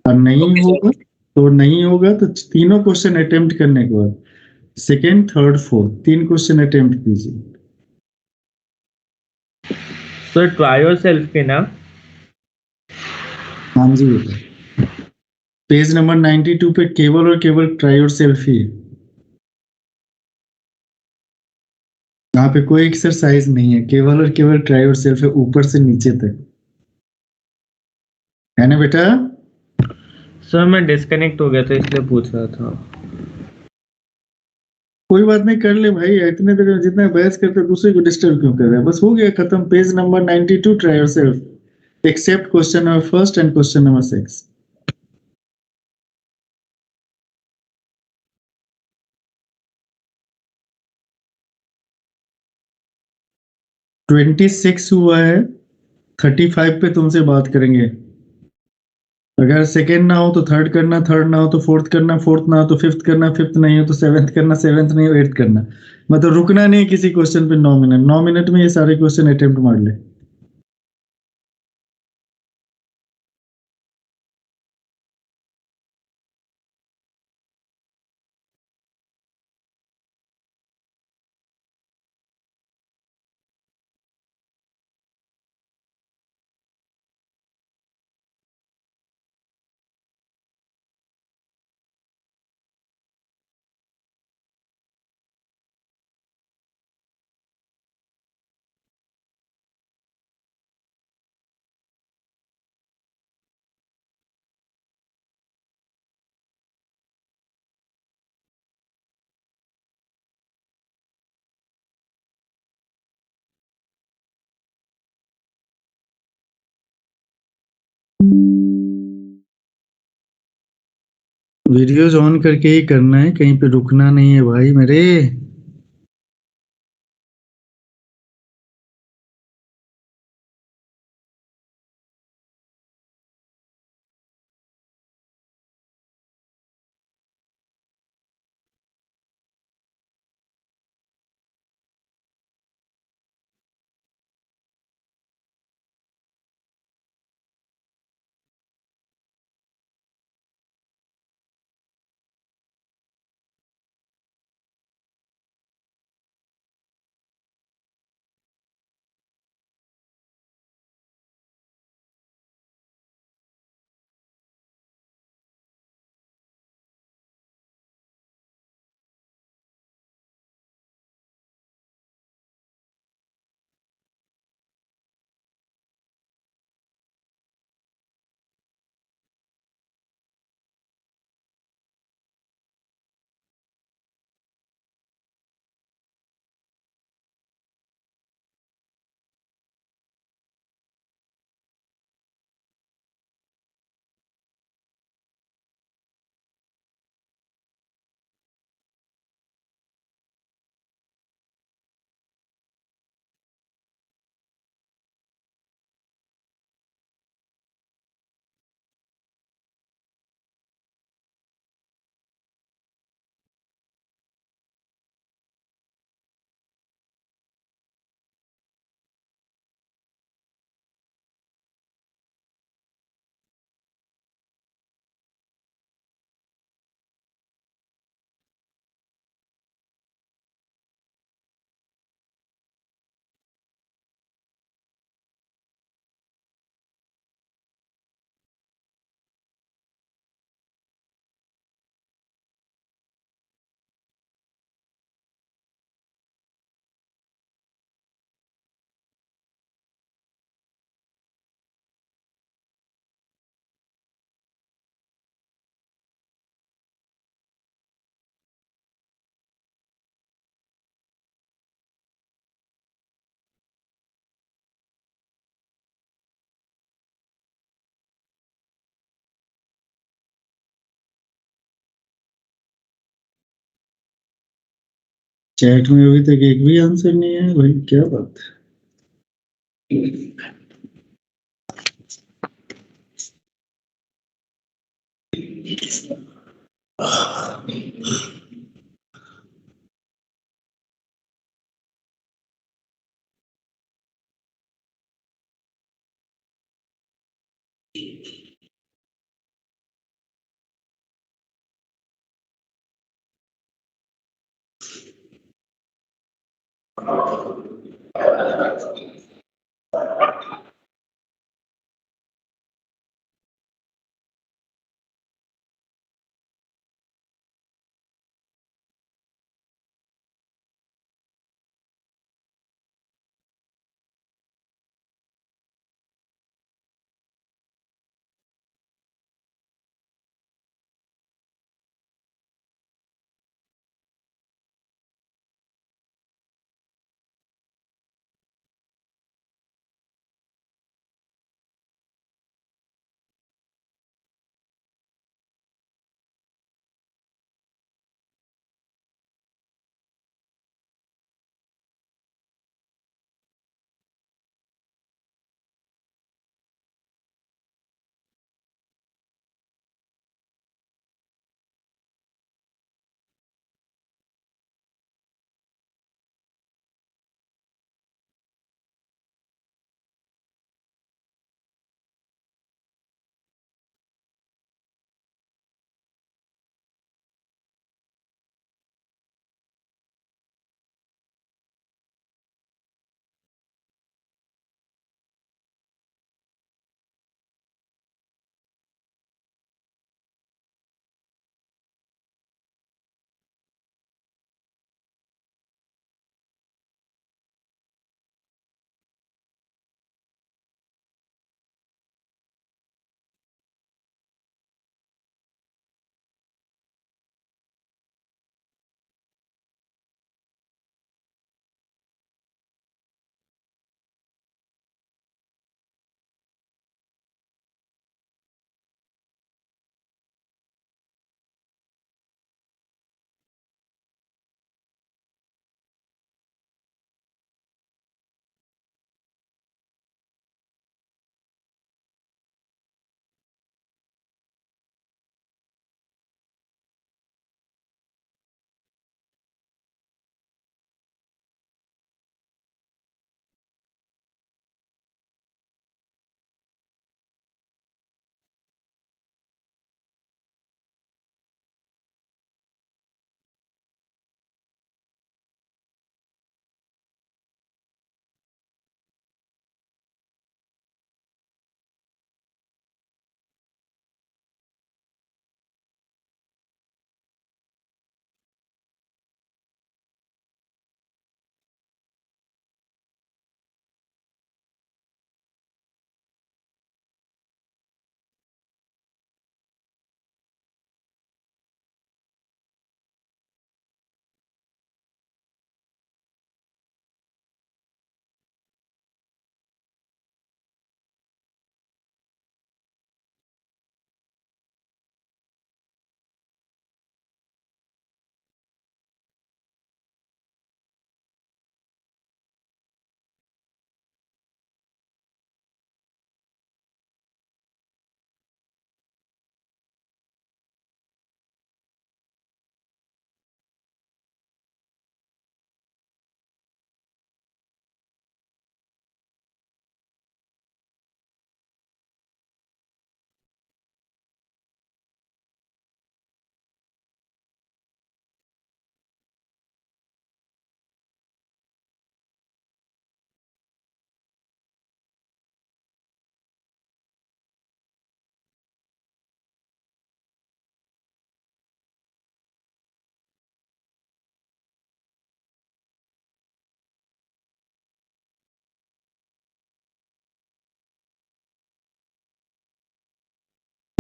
और नहीं होगा तो नहीं होगा तो तीनों क्वेश्चन अटेम्प्ट करने के बाद 2nd, 3rd, 4th 3 question attempt कीजिए। सर ट्राई योरसेल्फ के ना? हाँ जी बेटा, पेज नंबर 92 पे केवल और केवल ट्राई योरसेल्फ ही है। यहाँ पे कोई एक्सरसाइज नहीं है, केवल और केवल ट्राई योरसेल्फ है ऊपर से नीचे तक, है ना बेटा। सर मैं डिस्कनेक्ट हो गया था इसलिए पूछ रहा था। कोई बात नहीं, कर ले भाई, इतने देर में जितना बहस करते दूसरे को डिस्टर्ब क्यों कर रहे हैं। बस हो गया खत्म, page number 92 try yourself except question number 1 and question number 6। 26 हुआ है, 35 पे तुमसे बात करेंगे। अगर सेकेंड ना हो तो थर्ड करना, थर्ड ना हो तो फोर्थ करना, फोर्थ ना हो तो फिफ्थ करना, फिफ्थ नहीं हो तो सेवेंथ करना, सेवेंथ नहीं हो एट्थ करना। मतलब रुकना नहीं किसी क्वेश्चन पे 9 मिनट, 9 मिनट में ये सारे क्वेश्चन अटेम्प्ट मार ले। वीडियोज ऑन करके ही करना है, कहीं पे रुकना नहीं है भाई मेरे। चैट में अभी तक एक भी आंसर नहीं है भाई, क्या बात है।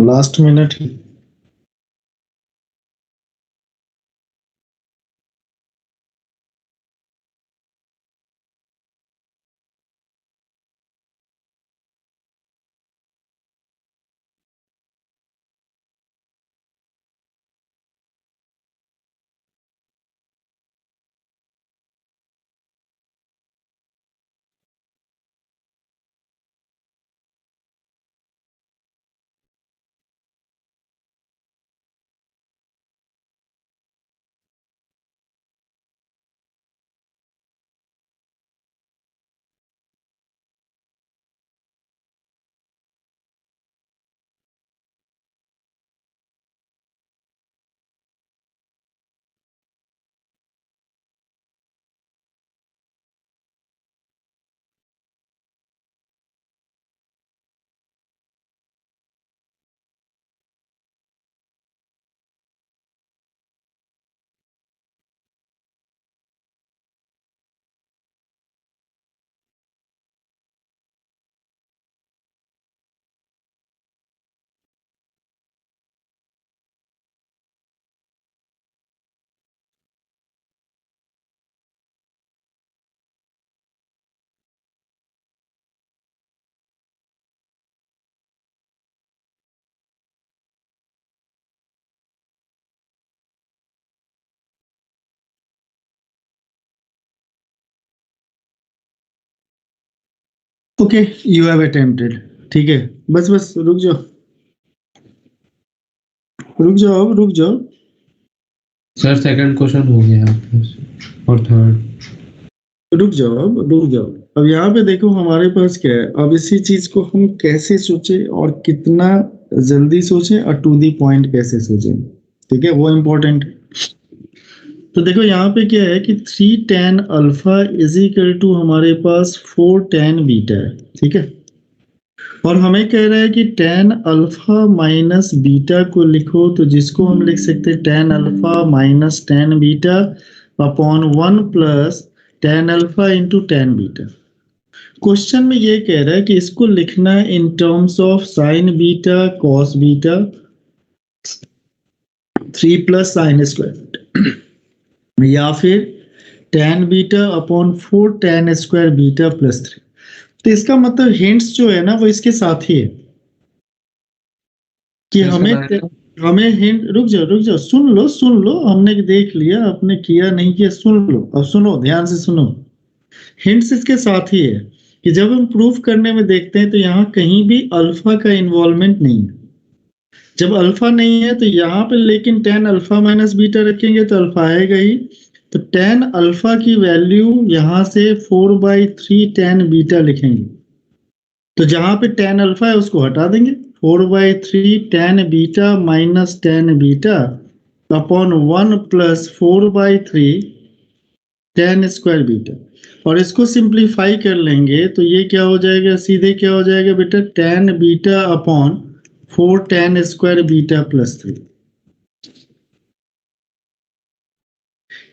Last minute he. Okay, you have attempted. ठीक है, बस बस रुक जाओ, रुक जाओ, अब रुक जाओ। सर सेकंड क्वेश्चन हो गया आपका और थर्ड। रुक जाओ, अब रुक जाओ। अब यहाँ पे देखो हमारे पास क्या है। अब इसी चीज को हम कैसे सोचे और कितना जल्दी सोचें और टू दी पॉइंट कैसे सोचें, ठीक है, वो इम्पोर्टेंट है। तो देखो यहाँ पे क्या है कि 3 tan alpha is equal to हमारे पास 4 tan बीटा है, ठीक है। और हमें कह रहा है कि tan अल्फा माइनस बीटा को लिखो, तो जिसको हम लिख सकते हैं tan alpha minus tan beta upon 1 plus tan alpha into tan beta. Question में ये कह रहा है कि इसको लिखना है in terms of sine beta cos beta 3 plus sine square या फिर tan beta upon 4 tan square beta plus 3। तो इसका मतलब हिंट्स जो है ना वो इसके साथ ही है कि हमें हिंट। रुक जाओ, सुन लो, हमने देख लिया, आपने किया नहीं किया, सुन लो। अब सुनो, ध्यान से सुनो। हिंट्स इसके साथ ही है कि जब हम प्रूफ करने में देखते हैं तो यहाँ कहीं भी अल्फा का इन्वॉल्वमेंट नहीं है। जब अल्फा नहीं है तो यहाँ पे लेकिन tan अल्फा माइनस बीटा रखेंगे तो अल्फा आएगा ही। तो tan अल्फा की वैल्यू यहाँ से 4/3 tan बीटा लिखेंगे। तो जहां पे tan अल्फा है उसको हटा देंगे, 4/3 tan beta minus tan beta upon 1 plus 4/3 tan square beta. और इसको सिंप्लीफाई कर लेंगे तो ये क्या हो जाएगा, सीधे क्या हो जाएगा बेटा, tan beta upon 4 tan square beta plus 3।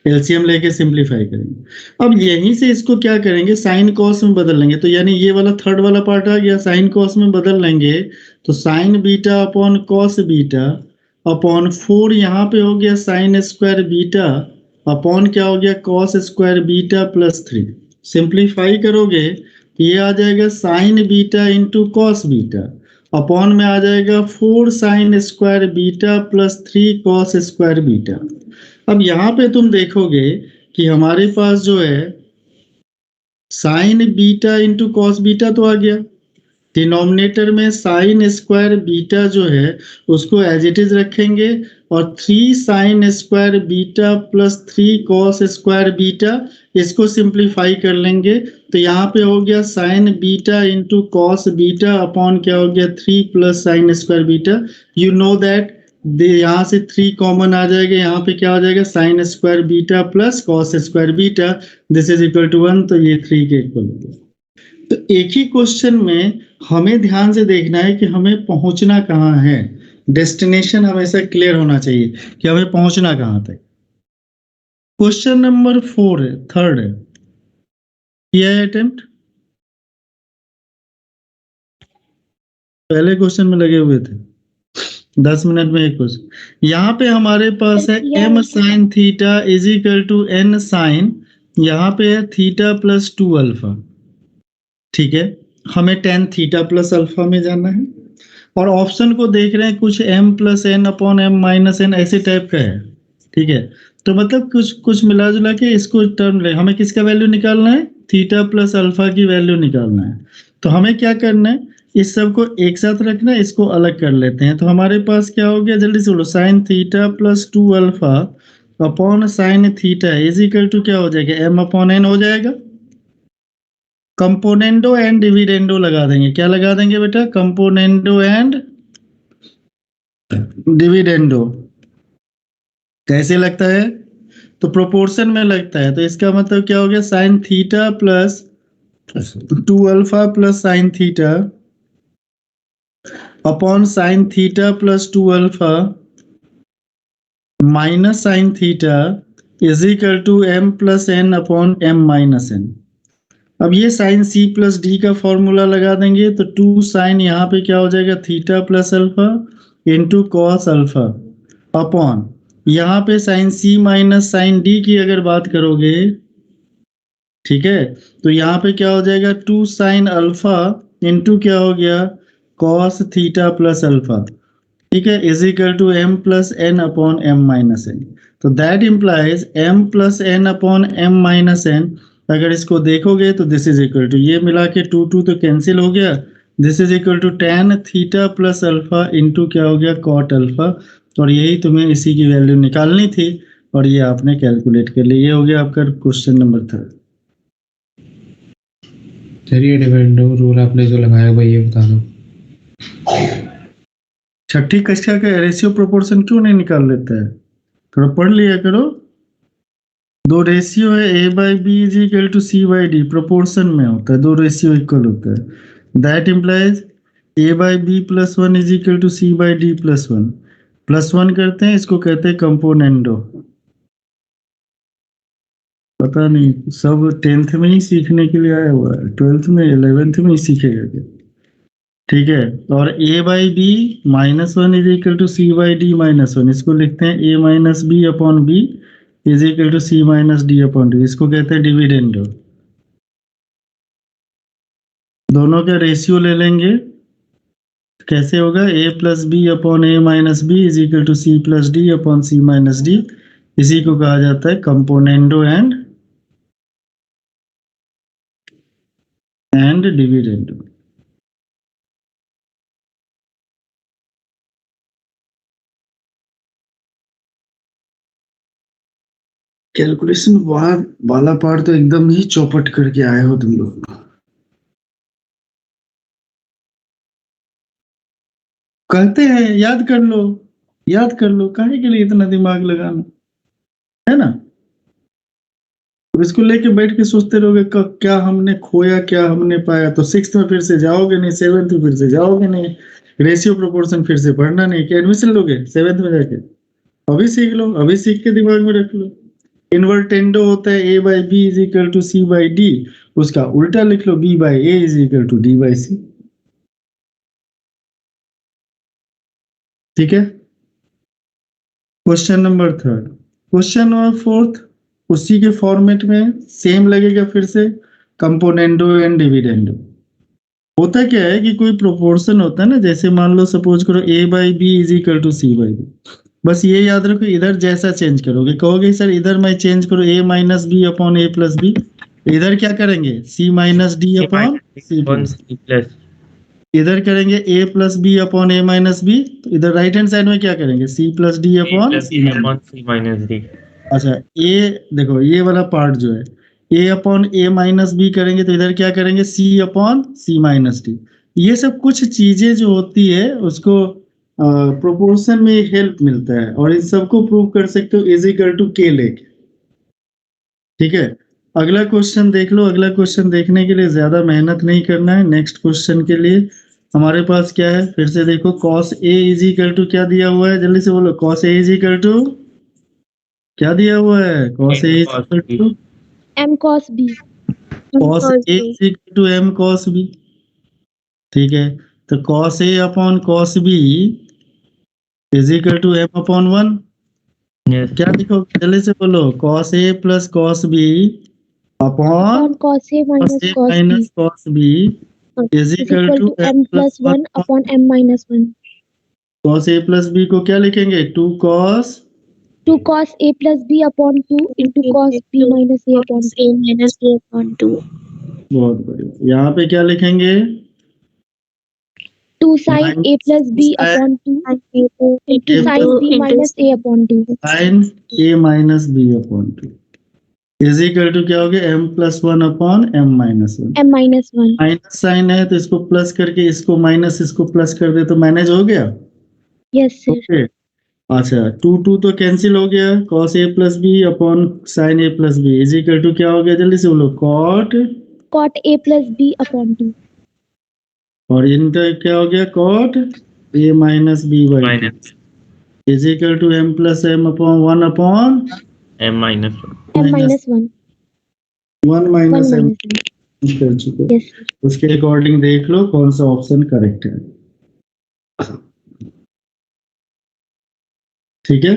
LCM लेके सिंप्लीफाई करेंगे। अब यहीं से इसको क्या करेंगे, साइन कॉस में बदल लेंगे। तो यानी ये वाला थर्ड वाला पार्ट आ गया, साइन कॉस में बदल लेंगे तो sign beta upon cos beta upon 4 यहाँ पे हो गया साइन स्क्वायर बीटा अपॉन क्या हो गया cos square beta plus 3। Simplify करोगे तो ये आ जाएगा sign beta into cos beta upon में आ जाएगा 4 sign square beta plus 3 cos square beta. अब यहाँ पे तुम देखोगे कि हमारे पास जो है sign beta into cos beta तो आ गया, डिनोमिनेटर में साइन स्क्वायर बीटा जो है उसको एज इट इज रखेंगे और 3 sign square beta plus 3 cos square beta, इसको सिंप्लीफाई कर लेंगे तो यहाँ पे हो गया sign beta into cos beta upon क्या हो गया 3 plus sign square beta. You know that यहाँ से 3 कॉमन आ जाएगा, यहाँ पे क्या हो जाएगा sine square beta plus cos square beta, this is equal to 1। तो ये 3 के इक्वल हो गया। तो एक ही क्वेश्चन में हमें ध्यान से देखना है कि हमें पहुंचना कहाँ है। डेस्टिनेशन हमेशा क्लियर होना चाहिए कि हमें पहुंचना कहाँ तक। क्वेश्चन नंबर 4 है, थर्ड है, किया है अटेम्प्ट, पहले क्वेश्चन में लगे हुए थे। 10 मिनट में एक क्वेश्चन। यहाँ पे हमारे पास है m sin theta is equal to n sin, यहाँ पे है थीटा प्लस 2 अल्फा। ठीक है, हमें tan थीटा प्लस अल्फा में जाना है और ऑप्शन को देख रहे हैं कुछ m plus n upon m minus n ऐसे टाइप का है। ठीक है, तो मतलब कुछ मिला जुला के इसको टर्म ले, हमें किसका वैल्यू निकालना है, थीटा प्लस अल्फा की वैल्यू निकालना है। तो हमें क्या करना है, इस सब को एक साथ रखना है, इसको अलग कर लेते हैं। तो हमारे पास क्या हो गया, जल्दी से बोलो, sine theta plus 2 alpha upon sine theta is equal to क्या हो जाएगा, m अपॉन n हो जाएगा। कंपोनेंडो एंड डिविडेंडो लगा देंगे। क्या लगा देंगे बेटा, कंपोनेंडो एंड डिविडेंडो। कैसे लगता है, तो प्रोपोर्शन में लगता है। तो इसका मतलब क्या हो गया, sine theta plus 2 alpha plus sine theta upon sine theta plus 2 alpha minus sine theta is equal to m plus n upon m minus n। अब ये साइन c प्लस d का फॉर्मूला लगा देंगे, तो 2 साइन यहाँ पे क्या हो जाएगा, theta plus alpha into cos alpha upon यहाँ पे sine c minus sine d की अगर बात करोगे, ठीक है, तो यहाँ पे क्या हो जाएगा, 2 साइन अल्फा इंटू क्या हो गया, कॉस थीटा प्लस अल्फा। ठीक है, is equal to m plus n upon m minus n। तो that implies m plus n upon m minus n। अगर इसको देखोगे तो दिस इज इक्वल टू, ये मिला के 2 तो कैंसिल हो गया, this is equal to tan theta plus alpha into क्या हो गया, कॉट अल्फा। और यही तुम्हें इसी की वैल्यू निकालनी थी और ये आपने कैलकुलेट कर ली। ये हो गया आपका क्वेश्चन नंबर 3। चलिए डिविडेंडो रूल आपने जो लगाया भाई ये बता दो। छठी कक्षा का रेशियो प्रोपोर्शन क्यों नहीं निकाल लेता है, थोड़ा पढ़ लिया करो। दो रेशियो है, a by B is equal to C by D, proportion में होता है, दो रेशियो इक्वल होता है। That implies a by B plus 1 is equal to C by D plus 1। Plus 1 करते हैं, इसको कहते हैं कंपोनेंडो। पता नहीं सब 10th में ही सीखने के लिए आया हुआ है, 12th में 11th में ही सीखेगा क्या। ठीक है, और a by B minus 1 is equal to C by D minus 1, इसको लिखते हैं a minus B upon B is equal to C minus D upon D, इसको कहते हैं डिविडेंडो। दोनों का रेशियो ले लेंगे, कैसे होगा, a plus B upon a minus B is equal to C plus D upon C minus D. इसी को कहा जाता है कंपोनेंडो एंड डिविडेंडो। कैलकुलेशन वाला पार्ट तो एकदम ही चौपट करके आए हो तुम लोग। कहते हैं याद कर लो, याद कर लो, काहे के लिए इतना दिमाग लगाना, है ना। तो इसको लेके बैठ के सोचते रहोगे क्या हमने खोया, क्या हमने पाया, तो 6th में फिर से जाओगे नहीं, 7th में फिर से जाओगे नहीं, रेशियो प्रोपोर्शन फिर से पढ़ना नहीं, क्या एडमिशन लोगे 7th में जाके। अभी सीख लो, अभी सीख के दिमाग में रख लो। इन्वर्टेंडो होता है a by B is equal to C by d, उसका उल्टा लिख लो b by a is equal to d by c. ठीक है, क्वेश्चन नंबर 3। क्वेश्चन नंबर 4 उसी के फॉर्मेट में सेम लगेगा, फिर से कंपोनेंडो एंड डिविडेंडो। होता क्या है कि कोई प्रोपोर्शन होता है ना, जैसे मान लो सपोज करो a by B is equal to C by B, बस ये याद रखो, इधर जैसा चेंज करोगे, कहोगे सर इधर मैं चेंज करो a minus B upon a plus B, इधर क्या करेंगे c minus D upon C plus, इधर करेंगे a plus B upon a minus B, तो इधर राइट हैंड साइड में क्या करेंगे, c plus D upon C minus D. अच्छा, ये देखो ये वाला पार्ट जो है a upon a minus B करेंगे, तो इधर क्या करेंगे c upon c minus D. ये सब कुछ चीजें जो होती है उसको प्रोपोर्शन में हेल्प मिलता है, और इन सबको प्रूव कर सकते हो इज इक्वल टू k लेके। ठीक है, अगला क्वेश्चन देख लो। अगला क्वेश्चन देखने के लिए ज्यादा मेहनत नहीं करना है। नेक्स्ट क्वेश्चन के लिए हमारे पास क्या है, फिर से देखो, cos a is equal to क्या दिया हुआ है, जल्दी से बोलो, cos a is equal to क्या दिया हुआ है, cos a is equal to m cos b, cos a is equal to m cos b। ठीक है, तो cos a upon cos b is equal to M upon 1। Yes क्या लिखोगे जल्दी से बोलो, cos a plus cos b upon upon cos A cos minus a cos B minus cos b is is equal equal to to m plus 1 upon m minus 1. cos a plus b को क्या लिखेंगे, 2 cos 2 cos A plus B upon 2 into cos B minus A upon 2. A minus A upon 2. बहुत बढ़िया। यहाँ पे क्या लिखेंगे, 2 sin Minus A plus B sin upon 2 into A sin plus B minus A upon 2. sin a minus b upon 2 is equal to क्या हो गया, m plus 1 upon m minus 1। m minus 1. Minus sine है तो इसको plus करके इसको minus इसको plus कर दे तो मैनेज हो गया। Yes sir. ओके अच्छा 2 तो कैंसिल हो गया, cos a plus b upon sin a plus b is equal to क्या हो गया, जल्दी से बोलो, Cot A plus B upon 2. और इनका क्या हो गया, cot a minus b by minus is equal to m plus m upon 1 upon m minus m minus 1. 1 1 minus m minus 1. कर चुके। Yes sir. उसके अकॉर्डिंग देख लो कौन सा ऑप्शन करेक्ट है। ठीक है,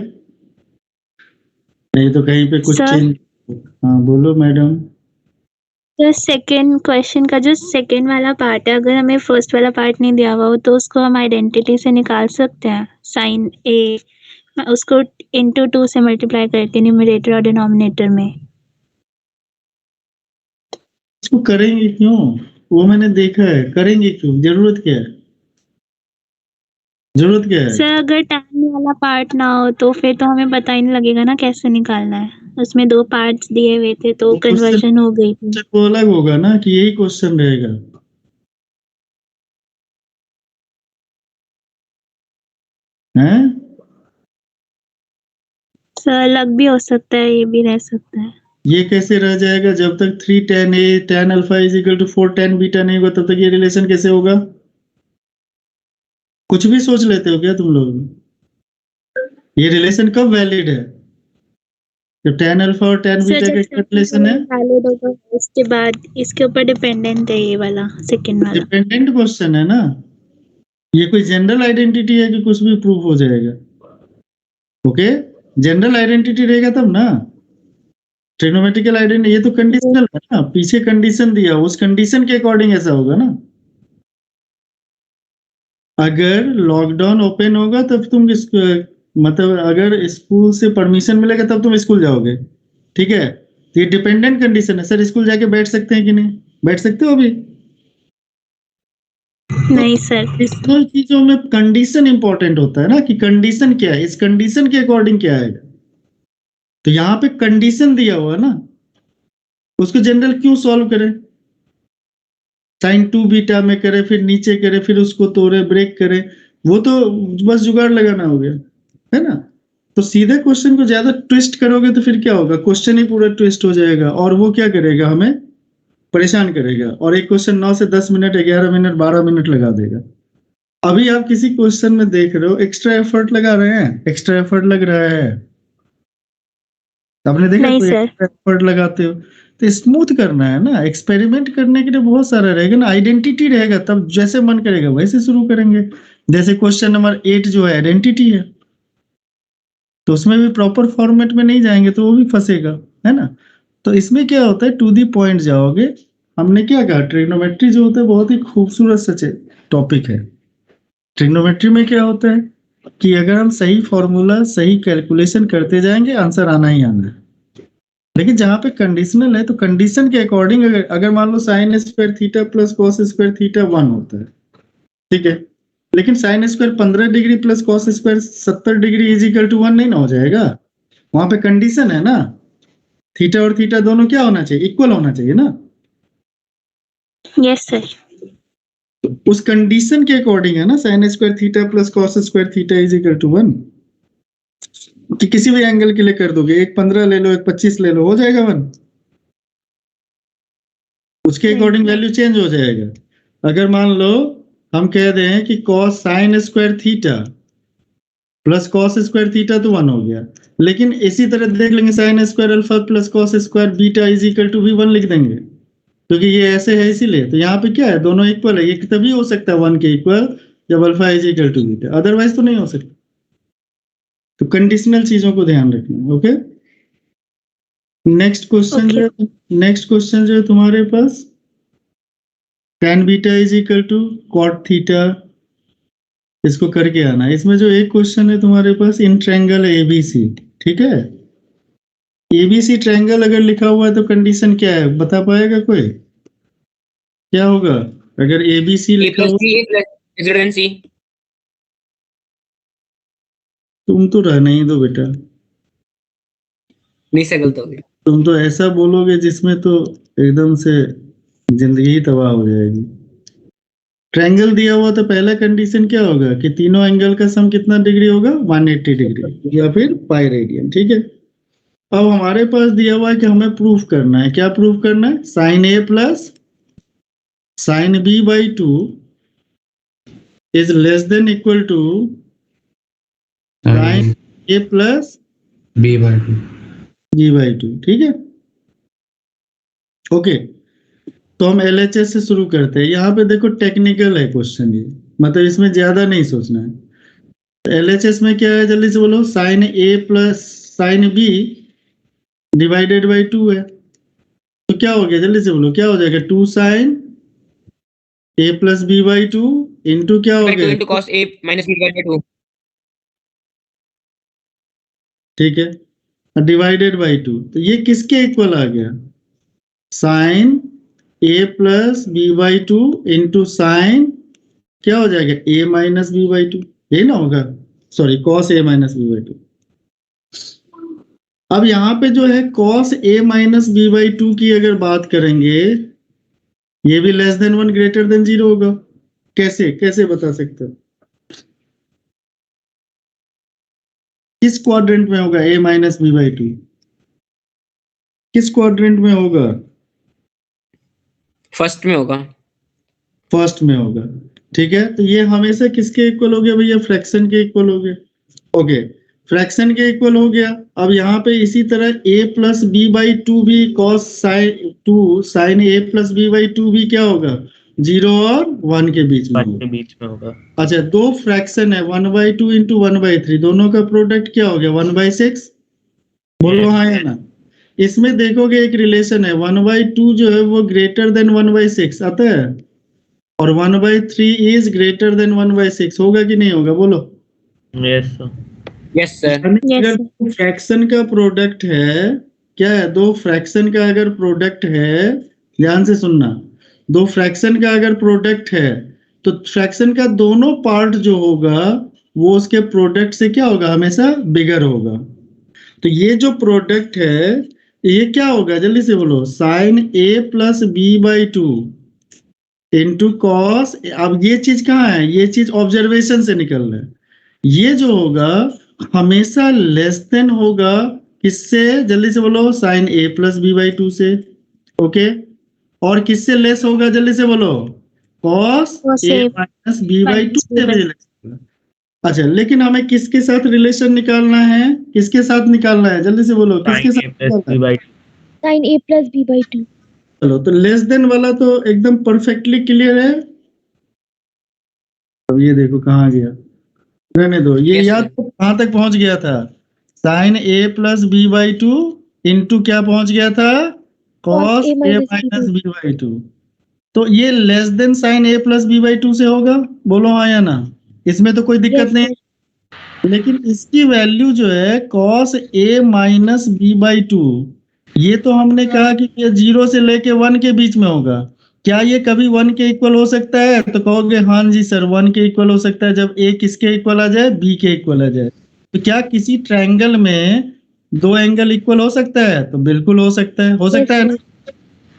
नहीं तो कहीं पे कुछ Sir? चेंज। हाँ बोलो मैडम। तो सेकेंड क्वेश्चन का जो सेकेंड वाला पार्ट है, अगर हमें फर्स्ट वाला पार्ट नहीं दिया हुआ हो तो उसको हम आइडेंटिटी से निकाल सकते हैं। साइन ए उसको इंटू 2 से मल्टीप्लाई करके न्यूमरेटर और डिनोमिनेटर में। इसको करेंगे क्यों, वो मैंने देखा है, करेंगे क्यों, जरूरत क्या है, जरूरत क्या है। सर अगर टाइम वाला पार्ट ना हो तो फिर तो हमें पता ही नहीं लगेगा ना कैसे निकालना है। उसमें 2 पार्ट्स दिए हुए थे तो वो question- कन्वर्जन हो गई थी। वो अलग होगा ना कि यही क्वेश्चन रहेगा। हैं सर अलग भी हो सकता है, ये भी रह सकता है। ये कैसे रह जाएगा, जब तक 3 tan a tan alpha is equal to 4 tan beta नहीं होगा तब तक ये रिलेशन कैसे होगा। कुछ भी सोच लेते हो क्या तुम लोग, ये रिलेशन कब वैलिड है, जब tan अल्फा और tan बीटा का क्या रिलेशन है। वैलिड होगा उसके बाद इसके ऊपर डिपेंडेंट है ये वाला सेकंड वाला। डिपेंडेंट क्वेश्चन है ना, ये कोई जनरल आइडेंटिटी है कि कुछ भी प्रूव हो जाएगा। ओके जनरल आइडेंटिटी रहेगा तब ना, ट्रिग्नोमेट्रिकल आइडेंटिटी, ये तो कंडीशनल है ना, पीछे कंडीशन दिया, उस कंडीशन के अकॉर्डिंग ऐसा होगा ना। अगर लॉकडाउन ओपन होगा तब तुम मतलब अगर स्कूल से परमिशन मिलेगा तब तुम स्कूल जाओगे, ठीक है, तो ये डिपेंडेंट कंडीशन है। सर स्कूल जाके बैठ सकते हैं कि नहीं, बैठ सकते हो अभी। नहीं सर, इस दो चीजों में कंडीशन इंपॉर्टेंट होता है ना, कि कंडीशन क्या है, इस कंडीशन के अकॉर्डिंग क्या आएगा। तो यहाँ पे कंडीशन दिया हुआ है ना, उसको जनरल क्यों सॉल्व करें, साइन 2 बीटा में करे, फिर नीचे करे, फिर उसको तोड़े ब्रेक करे, वो तो बस जुगाड़ लगाना हो गया है ना। तो सीधे क्वेश्चन को ज्यादा ट्विस्ट करोगे तो फिर क्या होगा, क्वेश्चन ही पूरा ट्विस्ट हो जाएगा और वो क्या करेगा, हमें परेशान करेगा, और एक क्वेश्चन 9 से 10 मिनट 11 मिनट 12 मिनट लगा देगा। अभी आप किसी क्वेश्चन में देख रहे हो एक्स्ट्रा एफर्ट लगा रहे हैं, एक्स्ट्रा एफर्ट लग रहा है, आपने देखा नहीं कोई सर। एक्स्ट्रा एफर्ट लगाते हो तो स्मूथ करना है ना, एक्सपेरिमेंट करने के लिए बहुत सारा रहेगा ना, आइडेंटिटी रहेगा, तब जैसे मन करेगा वैसे शुरू करेंगे। जैसे क्वेश्चन नंबर 8 जो है आइडेंटिटी है, तो उसमें भी प्रॉपर फॉर्मेट में नहीं जाएंगे तो वो भी फंसेगा, है ना। तो इसमें क्या होता है, टू दी पॉइंट जाओगे। हमने क्या कहा, ट्रिग्नोमेट्री जो होता है बहुत ही खूबसूरत सच टॉपिक है। ट्रिग्नोमेट्री में क्या होता है कि अगर हम सही फॉर्मूला सही कैलकुलेशन करते जाएंगे आंसर आना ही आना है। लेकिन जहां पे कंडीशनल है तो कंडीशन के अकॉर्डिंग अगर मान लो sine square theta plus cos square theta 1 होता है, ठीक है, लेकिन sine square 15 degree plus cos square 70 degree is equal to 1 नहीं ना हो जाएगा। वहां पे कंडीशन है ना, थीटा और थीटा दोनों क्या होना चाहिए, इक्वल होना चाहिए ना। Yes sir. उस कंडीशन के अकॉर्डिंग है ना sine square theta plus cos square theta is equal to 1, कि किसी भी एंगल के लिए कर दोगे, एक 15 ले लो एक 25 ले लो, हो जाएगा 1, उसके अकॉर्डिंग वैल्यू चेंज हो जाएगा। अगर मान लो हम कह दें कि cos sine square theta plus cos square theta तो 1 हो गया, लेकिन इसी तरह देख लेंगे sine square alpha plus cos square beta is equal to भी 1 लिख देंगे, क्योंकि ये ऐसे है इसीलिए। तो यहाँ पे क्या है, दोनों इक्वल है, ये तभी हो सकता है 1 के इक्वल जब alpha is equal to beta, otherwise तो नहीं हो सकता। तो कंडीशनल चीजों को ध्यान रखना। ओके, नेक्स्ट क्वेश्चन जो है तुम्हारे पास tan beta is equal to cot theta, इसको करके आना। इसमें जो एक क्वेश्चन है तुम्हारे पास इन ट्रायंगल ABC, ठीक है, ABC ट्रायंगल अगर लिखा हुआ है तो कंडीशन क्या है बता पाएगा कोई? क्या होगा अगर ABC A लिखा plus हुआ? C, A plus is greater than C. तुम तो रहने ही दो बेटा, नहीं से गलत हो गया। तुम तो ऐसा बोलोगे जिसमें तो एकदम से जिंदगी ही तबाह हो जाएगी। ट्रायंगल दिया हुआ तो पहला कंडीशन क्या होगा कि तीनों एंगल का सम कितना डिग्री होगा? 180 डिग्री या फिर पाई रेडियन, ठीक है। अब हमारे पास दिया हुआ है कि हमें प्रूफ करना है, क्या प्रूफ करना है? Sine A plus sine B by 2 is less than equal to sine A plus B/2। G by 2, ठीक है। ओके, तो हम LHS से शुरू करते हैं। यहाँ पे देखो टेक्निकल है क्वेश्चन, ये मतलब इसमें ज्यादा नहीं सोचना है। तो LHS में क्या है जल्दी से बोलो? Sine A plus sine B divided by 2 है, तो क्या हो गया जल्दी से बोलो? क्या हो जाएगा? 2 sine A plus B by 2 into क्या हो By 2 गया? into cos A minus B divided by 2. ठीक है, डिवाइडेड बाई 2, तो ये किसके इक्वल आ गया? Sine A plus B by 2 into sine क्या हो जाएगा? A माइनस B बाई 2, ये ना होगा, sorry cos A minus B by 2। अब यहाँ पे जो है cos A minus B by 2 की अगर बात करेंगे, ये भी लेस देन 1 ग्रेटर देन 0 होगा। कैसे कैसे बता सकते हो? किस क्वाड्रेंट में होगा A माइनस B बाई 2? किस क्वाड्रेंट में होगा? फर्स्ट में होगा। फर्स्ट में होगा, ठीक है। तो ये हमेशा किसके इक्वल हो गया भैया? फ्रैक्शन के इक्वल हो गया। ओके, फ्रैक्शन के इक्वल हो गया। अब यहाँ पे इसी तरह A प्लस B बाई 2 भी cos sine A plus B by 2 भी क्या होगा? 0 और 1 के बीच में 1 होगा। के बीच में होगा। अच्छा, दो फ्रैक्शन है 1/2 इंटू 1/3, दोनों का प्रोडक्ट क्या हो गया? 1/6। बोलो हाँ या ना? इसमें देखोगे एक रिलेशन है, 1/2 जो है वो ग्रेटर देन 1/6 आता है, और 1/3 इज ग्रेटर देन 1/6, होगा कि नहीं होगा? बोलो। Yes sir. Yes sir. अगर दो फ्रैक्शन का प्रोडक्ट है, क्या है? दो फ्रैक्शन का अगर प्रोडक्ट है, ध्यान से सुनना, दो फ्रैक्शन का अगर प्रोडक्ट है तो फ्रैक्शन का दोनों पार्ट जो होगा वो उसके प्रोडक्ट से क्या होगा? हमेशा बिगर होगा। तो ये जो प्रोडक्ट है ये क्या होगा? जल्दी से बोलो। Sine A plus B by 2 into cos. अब ये चीज कहाँ है? ये चीज ऑब्जर्वेशन से निकल रहा है। ये जो होगा हमेशा लेस देन होगा किससे? जल्दी से बोलो। Sine A plus B by 2 से। ओके, और किससे लेस होगा? जल्दी से बोलो। Cos A minus B by 2 से भी लेस होगा। अच्छा, लेकिन हमें किसके साथ रिलेशन निकालना है? किसके साथ निकालना है? जल्दी से बोलो, किसके साथ निकालना है? Sine A plus B by 2। चलो, तो लेस देन वाला तो एकदम परफेक्टली क्लियर है। अब ये देखो कहाँ गया, रहने दो। ये Yes, याद कहाँ तक पहुंच गया था? Sine A plus B by 2 into क्या पहुंच गया था? Cos A minus B by 2। तो ये less than sine A plus B by 2 से होगा। बोलो हाँ या ना? इसमें तो कोई दिक्कत नहीं, लेकिन इसकी वैल्यू जो है cos A minus B by 2, ये तो हमने कहा कि ये 0 से लेके 1 के बीच में होगा। क्या ये कभी 1 के इक्वल हो सकता है? तो कहोगे हाँ जी सर, 1 के इक्वल हो सकता है जब A किसके इक्वल आ जाए? B के इक्वल आ जाए। तो क्या किसी ट्रायंगल में दो एंगल इक्वल हो सकता है? तो बिल्कुल हो सकता है, हो सकता है ना?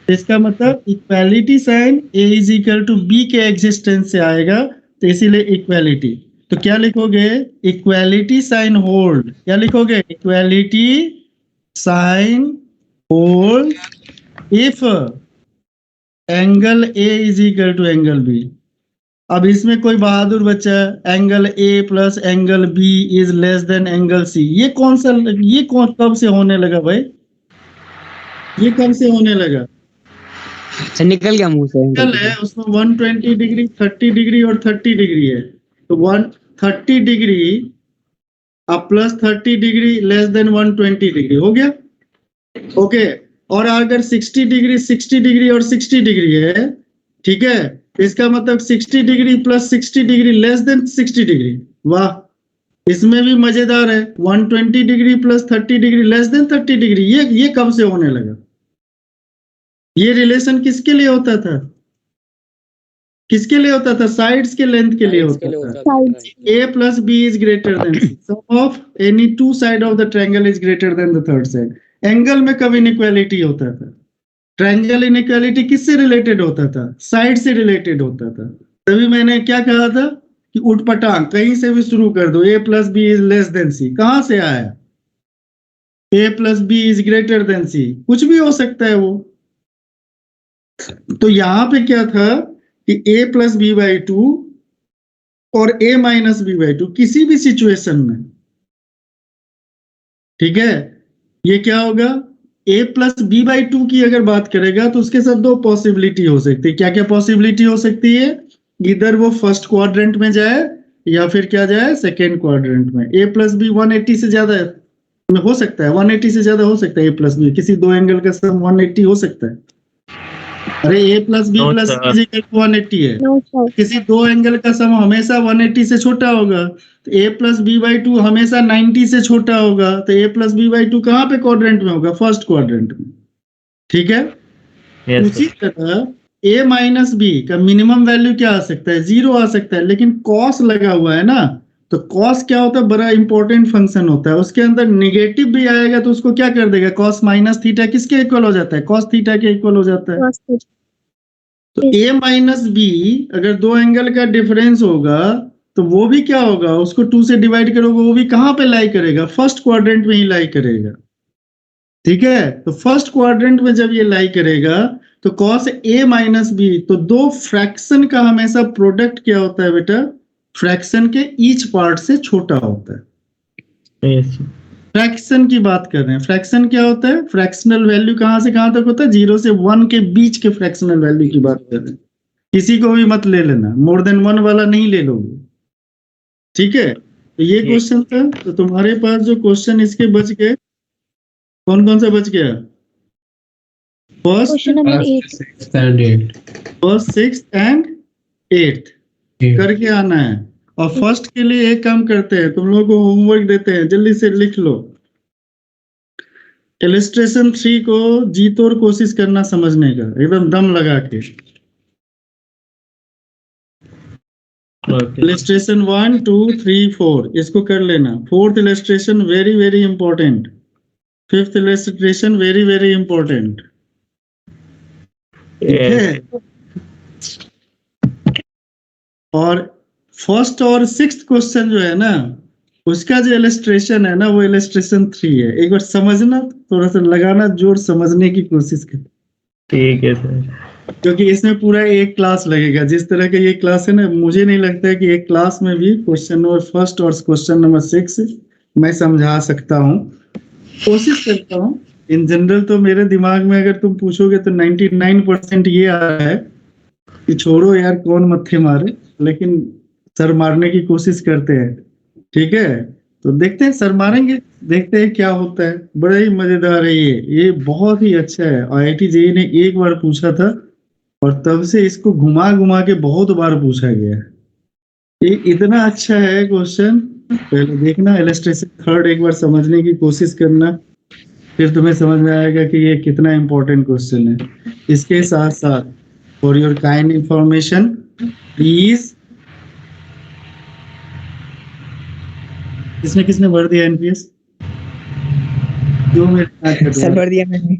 इसका मतलब equality sign A is equal to B के एग्जिस्टेंस से आएगा, तो इसीलिए इक्वालिटी। तो क्या लिखोगे? Equality sign hold. क्या लिखोगे? Equality sign hold if angle A is equal to angle B। अब इसमें कोई बहादुर बच्चा angle A plus angle B is less than angle C, ये कौन कब से होने लगा भाई? ये कब से होने लगा? निकल गया मुंह से। एंगल है उसमें 120 डिग्री, 30 डिग्री और 30 डिग्री है। तो 130 डिग्री अब plus 30 degree less than 120 degree हो गया। ओके, और अगर 60 डिग्री और 60 डिग्री है, ठीक है, इसका मतलब 60 degree plus 60 degree less than 60 degree. वाह, इसमें भी मजेदार है। 120 degree plus 30 degree less than 30 degree, ये कब से होने लगा? ये रिलेशन किसके लिए होता था? किसके लिए होता था? साइड्स के लेंथ के लिए होता था। A plus B is greater than C. Sum of any two side of the triangle is greater than the third side. Angle में कब इनइक्वालिटी होता था? ट्रायंगल इनइक्वालिटी किससे रिलेटेड होता था? साइड से रिलेटेड होता था। तभी मैंने क्या कहा था कि उठपटांग कहीं से भी शुरू कर दो। A plus B is less than C, कहां से आया? A plus B is greater than C, कुछ भी हो सकता है वो। तो यहां पे क्या था कि a प्लस बी बाई 2 और a माइनस बी बाई 2 किसी भी सिचुएशन में, ठीक है, ये क्या होगा? a प्लस बी बाई 2 की अगर बात करेगा तो उसके साथ दो पॉसिबिलिटी हो सकती है। क्या क्या पॉसिबिलिटी हो सकती है? इधर वो फर्स्ट क्वाड्रेंट में जाए या फिर क्या जाए, सेकेंड क्वाड्रेंट में। a प्लस बी 180 से ज्यादा हो सकता है, 180 से ज्यादा हो सकता है। a प्लस बी किसी दो एंगल का सम 180 हो सकता है। अरे a प्लस बी प्लस 180 है। No, sir. किसी दो एंगल का सम हमेशा 180 से छोटा होगा, तो a प्लस बी बाई 2 हमेशा 90 से छोटा होगा। तो a प्लस बी बाई 2 कहाँ पे क्वाड्रेंट में होगा? फर्स्ट क्वाड्रेंट में, ठीक है। Yes, उसी sir. तरह a माइनस बी का मिनिमम वैल्यू क्या आ सकता है? 0 आ सकता है, लेकिन कॉस लगा हुआ है ना, तो कॉस क्या होता है? बड़ा इंपॉर्टेंट फंक्शन होता है। उसके अंदर निगेटिव भी आएगा तो उसको क्या कर देगा? कॉस माइनस थीटा किसके इक्वल हो जाता है? कॉस थीटा के इक्वल हो जाता है। Cos theta. तो a माइनस बी अगर दो एंगल का डिफरेंस होगा तो वो भी क्या होगा? उसको 2 से डिवाइड करोगे, वो भी कहां पे लाई करेगा? फर्स्ट क्वाड्रेंट में ही लाई करेगा, ठीक है। तो फर्स्ट क्वाड्रेंट में जब ये लाई करेगा तो cos a माइनस बी, तो दो फ्रैक्शन का हमेशा प्रोडक्ट क्या होता है बेटा? फ्रैक्शन के ईच पार्ट से छोटा होता है। Yes, sir. फ्रैक्शन की बात कर रहे हैं। फ्रैक्शन क्या होता है? फ्रैक्शनल वैल्यू कहां से कहां तक होता है? 0 से 1 के बीच के फ्रैक्शनल वैल्यू की बात कर रहे हैं। किसी को भी मत ले लेना, मोर देन 1 वाला नहीं ले लोगे, ठीक है। तो ये क्वेश्चन था। तो तुम्हारे पास जो क्वेश्चन इसके बच गए, कौन कौन सा बच गया? First, Question number 8. 6th and 8th. First, 6th and 8th करके आना है। और फर्स्ट के लिए एक काम करते हैं, तुम लोगों को होमवर्क देते हैं, जल्दी से लिख लो। इलस्ट्रेशन 3 को जी तोड़ कोशिश करना समझने का, एकदम दम लगा के। Okay. इलस्ट्रेशन 1, 2, 3, 4 इसको कर लेना। Fourth illustration very very important. Fifth illustration very very important, ठीक है। और फर्स्ट और 6th क्वेश्चन जो है ना, उसका जो इलस्ट्रेशन है ना, वो इलस्ट्रेशन 3 है। एक बार समझना, थोड़ा सा लगाना जोर, समझने की कोशिश कर, ठीक है सर। क्योंकि इसमें पूरा एक क्लास लगेगा। जिस तरह का ये क्लास है ना, मुझे नहीं लगता है कि एक क्लास में भी क्वेश्चन नंबर फर्स्ट और क्वेश्चन नंबर 6 मैं समझा सकता हूँ। कोशिश करता हूँ। इन जनरल तो मेरे दिमाग में अगर तुम पूछोगे तो 99% ये आ रहा है कि छोड़ो यार, कौन मत्थे मारे, लेकिन सर मारने की कोशिश करते हैं, ठीक है। तो देखते हैं, सर मारेंगे, देखते हैं क्या होता है। बड़ा ही मजेदार है ये बहुत ही अच्छा है। IIT JEE ने एक बार पूछा था और तब से इसको घुमा घुमा के बहुत बार पूछा गया है। ये इतना अच्छा है क्वेश्चन। पहले देखना इलस्ट्रेशन 3 एक बार समझने की कोशिश करना, फिर तुम्हें समझ में आएगा कि ये कितना इंपॉर्टेंट क्वेश्चन है। इसके साथ साथ for your kind information please, किसने किसने भर दिया NPS? जो मेरे साथ कर रहा है। सर भर दिया मैंने।